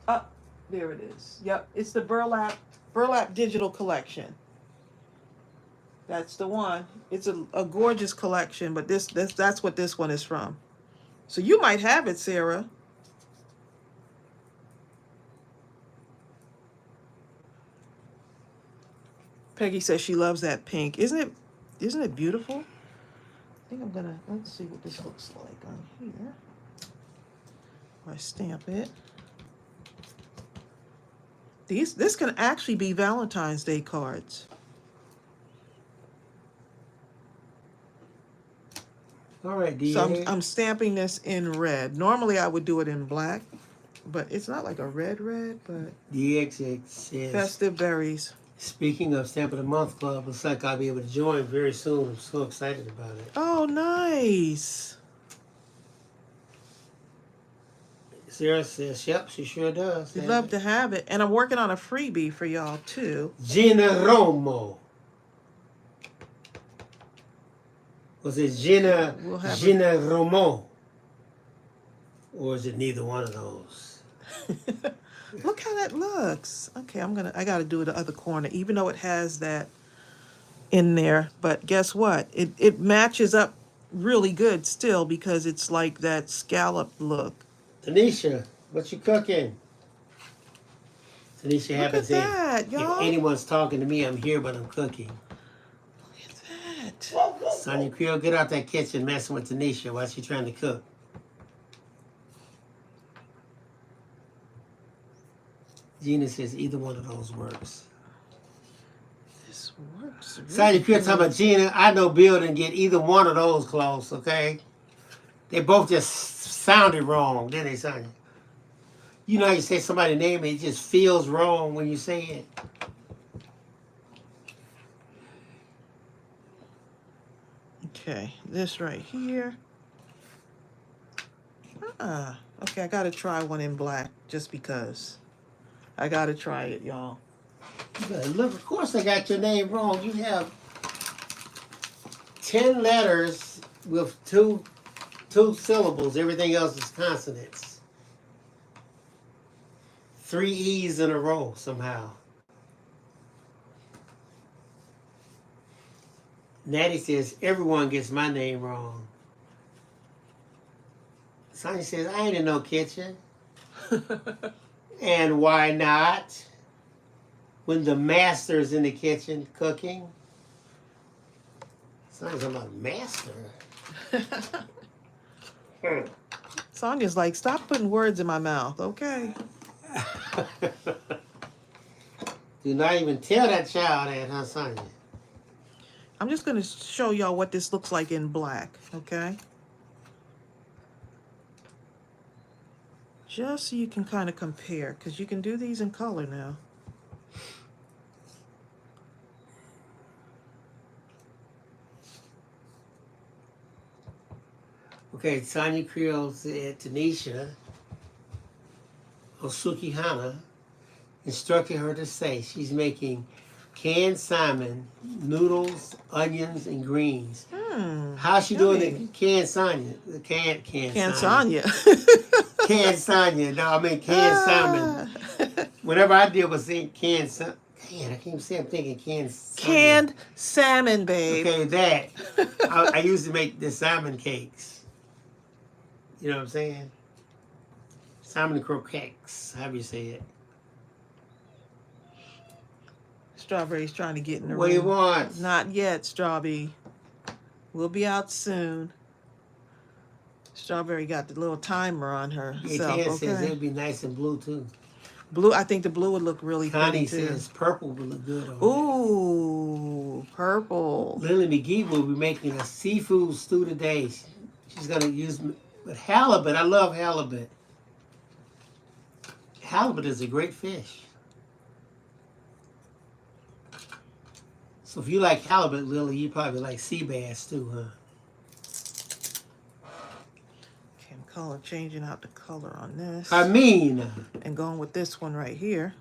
Oh, there it is. Yep, it's the Burlap digital collection. That's the one. It's a gorgeous collection, but that's what this one is from. So you might have it, Sarah. Peggy says she loves that pink. Isn't it beautiful? I think I'm gonna, let's see what this looks like on here. I stamp it. This can actually be Valentine's Day cards. All right, So DA. I'm stamping this in red. Normally I would do it in black, but it's not like a red, but DX says, festive berries. speaking of Stamp of the Month Club, looks like I'll be able to join very soon. I'm so excited about it. Oh, nice. Sarah says, yep, she sure does. We'd love to have it. And I'm working on a freebie for y'all, too. Gina Romo. Was it Gina, We'll have Gina Romo? Or is it neither one of those? Look how that looks. Okay, I gotta do the other corner, even though it has that in there. But guess what? It matches up really good still because it's like that scallop look. Tanisha, what you cooking? Tanisha Look happens at in. that, If y'all. anyone's talking to me, I'm here, but I'm cooking. Look at that. Sonia Creel, get out that kitchen messing with Tanisha while she's trying to cook. Gina says either one of those works. This works. Sonia Really Creel talking about Gina. I know Bill didn't get either one of those close, okay? They both just sounded wrong, didn't they, Sonia? You know how you say somebody's name, it just feels wrong when you say it. Okay, this right here. Okay, I gotta try one in black just because. I gotta try it, y'all. Look, of course I got your name wrong. You have 10 letters with two syllables. Everything else is consonants. 3 E's in a row somehow. Natty says, everyone gets my name wrong. Sonia says, I ain't in no kitchen. And why not? When the master's in the kitchen cooking. Sonia's about master. Sonia's like, stop putting words in my mouth, okay? Do not even tell that child that, huh, Sonia? I'm just gonna show y'all what this looks like in black, okay? Just so you can kind of compare, because you can do these in color now. Okay, Sonia Creel said Tanisha Osukihana instructed her to say she's making canned salmon, noodles, onions, and greens. How's she doing it? Canned Sonia. Canned Sonia. Canned Sonia. No, I mean canned salmon. Whenever I did was saying canned salmon. Man, I can't say I'm thinking canned salmon. Canned salmon, babe. Okay, that. I used to make the salmon cakes. You know what I'm saying? Salmon croquettes, however you say it. Strawberry's trying to get in the room. What do you want? Not yet, Strawberry. We'll be out soon. Strawberry got the little timer on her. Tan says it would be nice and blue too. Blue, I think the blue would look really Connie pretty too. says purple would look good on Ooh, purple. Lily McGee will be making a seafood stew today. She's going to use with halibut. I love halibut. Halibut is a great fish. So if you like halibut, Lily, you probably like sea bass too, huh? Okay, I'm changing out the color on this. And going with this one right here.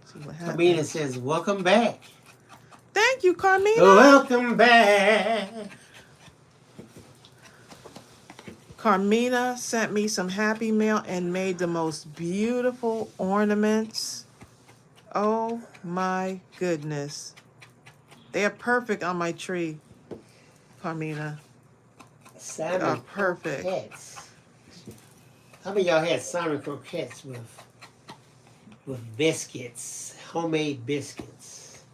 See what happens. Carmina says, welcome back. Thank you, Carmina. Welcome back. Carmina sent me some Happy Mail and made the most beautiful ornaments. Oh my goodness. They are perfect on my tree, Carmina. Salmon They are perfect. croquettes. How many of y'all had salmon croquettes with biscuits, homemade biscuits?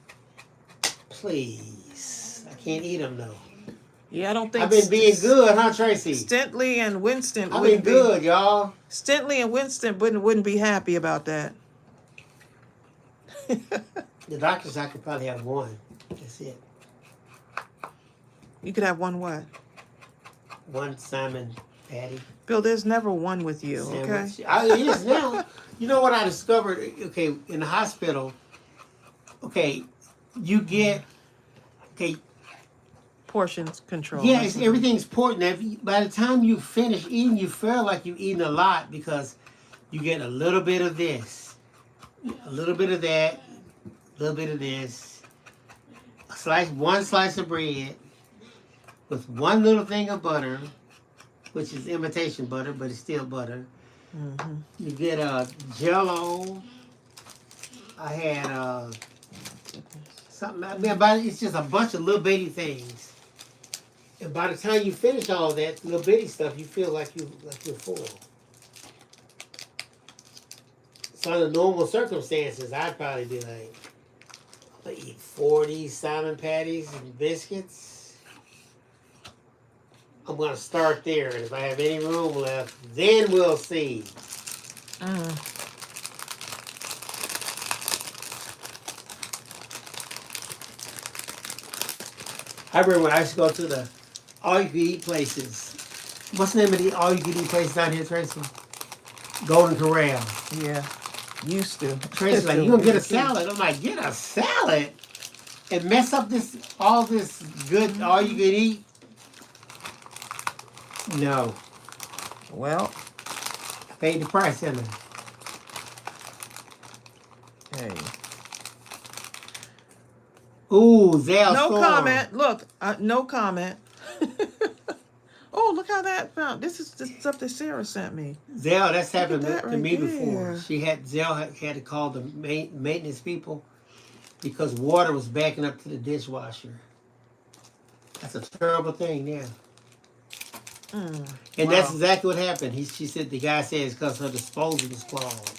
Please. I can't eat them though. Yeah, I don't think I've been being good, huh, Tracy? Stintley and Winston I've been good, y'all. Stintley and Winston wouldn't be happy about that. The doctor said I could probably have one. That's it. You could have one what? One salmon patty Bill, there's never one with you, okay? sandwich. It is now. You know what I discovered? Okay, in the hospital. Okay, you get. Okay, Portions control. yeah, That's it's, what it is. everything's important. By the time you finish eating, you feel like you've eaten a lot because you get a little bit of this, a little bit of that, a little bit of this. One slice of bread with one little thing of butter, which is imitation butter, but it's still butter. Mm-hmm. You get Jello. I had something. I mean, it's just a bunch of little bitty things. And by the time you finish all that little bitty stuff, you feel like you're full. So under normal circumstances, I'd probably be like, I'm gonna eat 40 salmon patties and biscuits. I'm gonna start there, and if I have any room left, then we'll see. I remember when I used to go to the all-you-can-eat places. What's the name of the all-you-can-eat place down here, Tracy? Golden Corral. Yeah, used to. Tracy's like, you gonna get a salad? I'm like, get a salad? And mess up all this good all-you-can-eat? No. Well, I paid the price, didn't I? hey. Ooh, Zell No Storm. comment. Look, no comment. Oh, look how that found. This is the stuff that Sarah sent me. Zell, that's happened that to right me there. before. Zell had to call the maintenance people because water was backing up to the dishwasher. That's a terrible thing, yeah. And that's exactly what happened. She said the guy said it's because her disposal was clogged.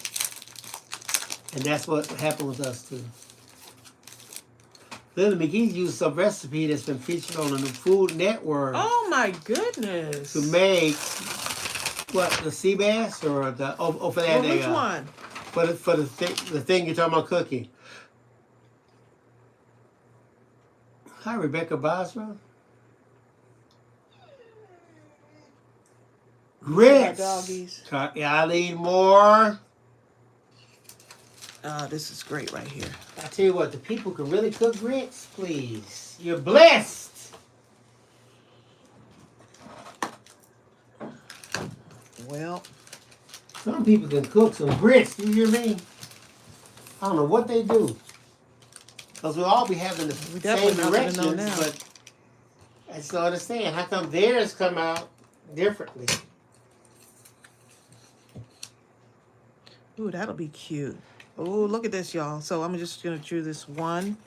And that's what happened with us too. Lily McGee used some recipe that's been featured on the Food Network. Oh my goodness! To make what, the sea bass or the for that which one? For the thing you're talking about cooking. Hi, Rebecca Boswell. Grits. Doggies. Eileen Moore. Oh, this is great right here. I tell you what, the people can really cook grits, please. You're blessed. Well, some people can cook some grits. Do you hear me? I don't know what they do, because we'll all be having the same directions. But I just don't understand how come theirs come out differently. Ooh, that'll be cute. Oh, look at this, y'all. So I'm just going to do this one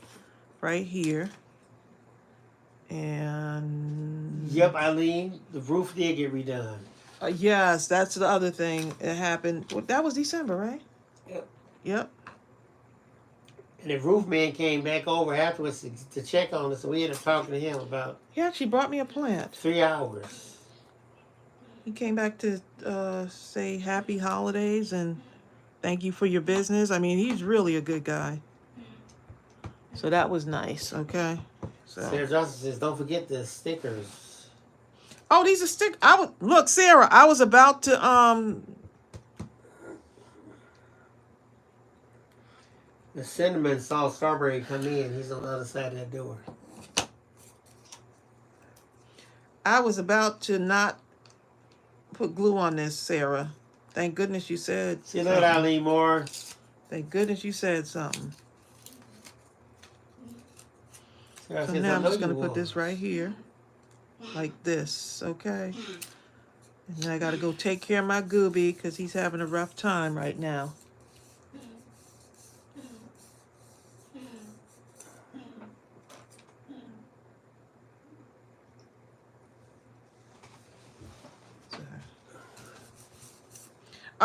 right here. And... Yep, Eileen, the roof did get redone. Yes, that's the other thing. It happened. Well, that was December, right? Yep. Yep. And the roof man came back over afterwards to check on us, so we ended up talking to him about... He actually brought me a plant. 3 hours. He came back to say happy holidays and... thank you for your business. I mean, he's really a good guy. So that was nice, okay? So. Sarah Johnson says, don't forget the stickers. Oh, these are stickers. Look, Sarah, I was about to The cinnamon saw Strawberry come in. He's on the other side of that door. I was about to not put glue on this, Sarah. Thank goodness you said See you later, Eileen Moore. Thank goodness you said something. Sarah So says, now I'm just going to put this right here. Like this, okay? And then I got to go take care of my Gooby because he's having a rough time right now.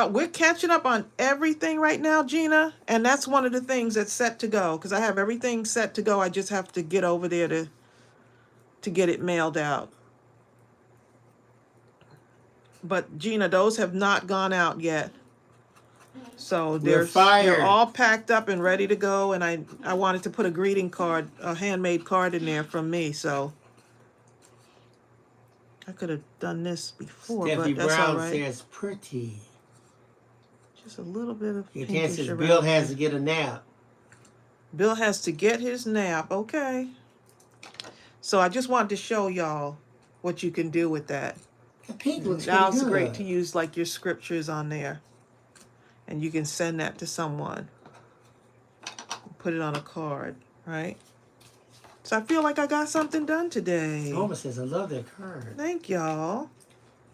We're catching up on everything right now, Gina, and that's one of the things that's set to go because I have everything set to go. I just have to get over there to get it mailed out. But Gina, those have not gone out yet. So they're all packed up and ready to go, and I wanted to put a greeting card, a handmade card in there from me, so I could have done this before, Steffi but that's all Brown right. says pretty. Just a little bit of Your pinkish says around Bill has there. to get a nap. Bill has to get his nap. Okay. So I just wanted to show y'all what you can do with that. The pink looks Now pretty it's great good. to use like your scriptures on there. And you can send that to someone. Put it on a card, right? So I feel like I got something done today. Norma says, I love that card. Thank y'all.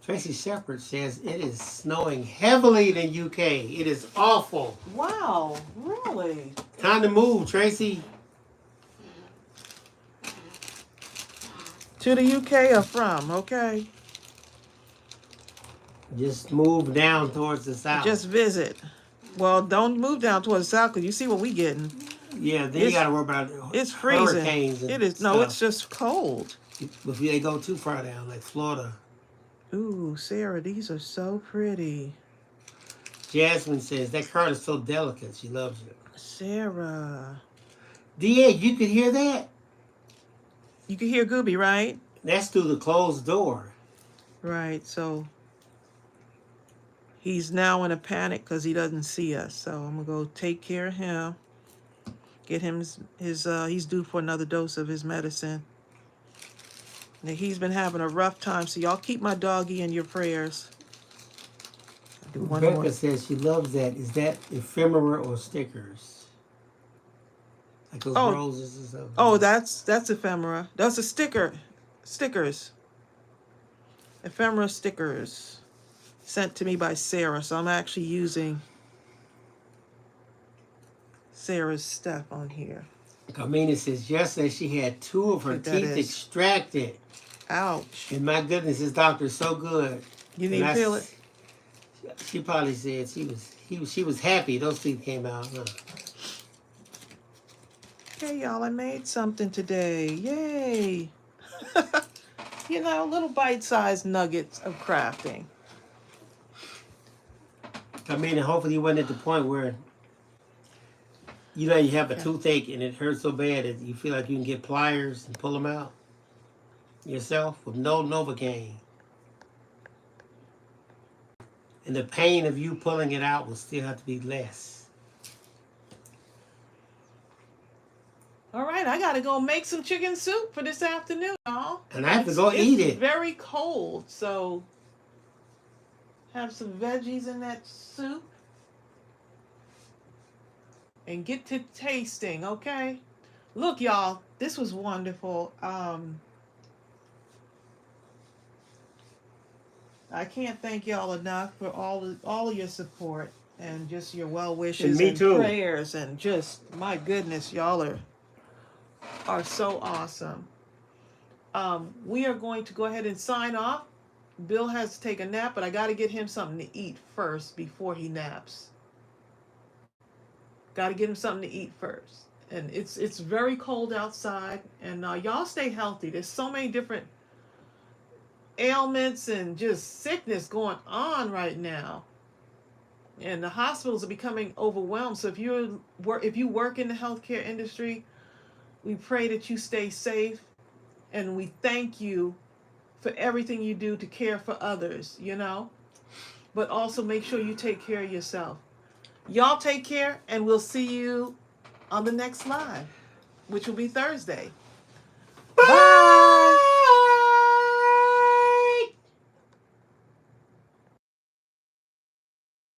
Tracy Shepherd says, it is snowing heavily in UK. It is awful. Wow, really? Time to move, Tracy. To the UK or from, okay? Just move down towards the south. Just visit. Well, don't move down towards the south because you see what we getting. Yeah, then you got to worry about it's freezing. hurricanes and It is. No, it's just cold. If they go too far down, like Florida. Ooh, Sarah, these are so pretty. Jasmine says, that card is so delicate. She loves it. Sarah. DA, you could hear that? You can hear Gooby, right? That's through the closed door. Right, so he's now in a panic because he doesn't see us. So I'm going to go take care of him. Get him he's due for another dose of his medicine. Now, he's been having a rough time, so y'all keep my doggy in your prayers. Rebecca says she loves that. Is that ephemera or stickers? Like those roses and stuff. Oh, that's ephemera. That's a sticker. Stickers. Ephemera stickers. Sent to me by Sarah, so I'm actually using Sarah's stuff on here. Carmina says yesterday she had 2 of her teeth extracted. Ouch. And my goodness, this doctor is so good. You need to feel it? She probably said she was happy those teeth came out. Huh? Okay, y'all, I made something today. Yay. You know, little bite-sized nuggets of crafting. Carmina, hopefully you weren't at the point where you know you have a toothache and it hurts so bad that you feel like you can get pliers and pull them out yourself with no Novocaine. And the pain of you pulling it out will still have to be less. All right, I got to go make some chicken soup for this afternoon, y'all. And I have to go eat it. It's very cold, so have some veggies in that soup. And get to tasting, okay? Look, y'all, this was wonderful. I can't thank y'all enough for all of your support and just your well wishes and prayers, and just my goodness, y'all are so awesome. We are going to go ahead and sign off. Bill has to take a nap, but I got to get him something to eat first before he naps. Got to get him something to eat first. And it's very cold outside, and y'all stay healthy. There's so many different ailments and just sickness going on right now, and the hospitals are becoming overwhelmed. So if you work in the healthcare industry, we pray that you stay safe, and we thank you for everything you do to care for others, you know, but also make sure you take care of yourself. Y'all take care, and we'll see you on the next live, which will be Thursday. Bye.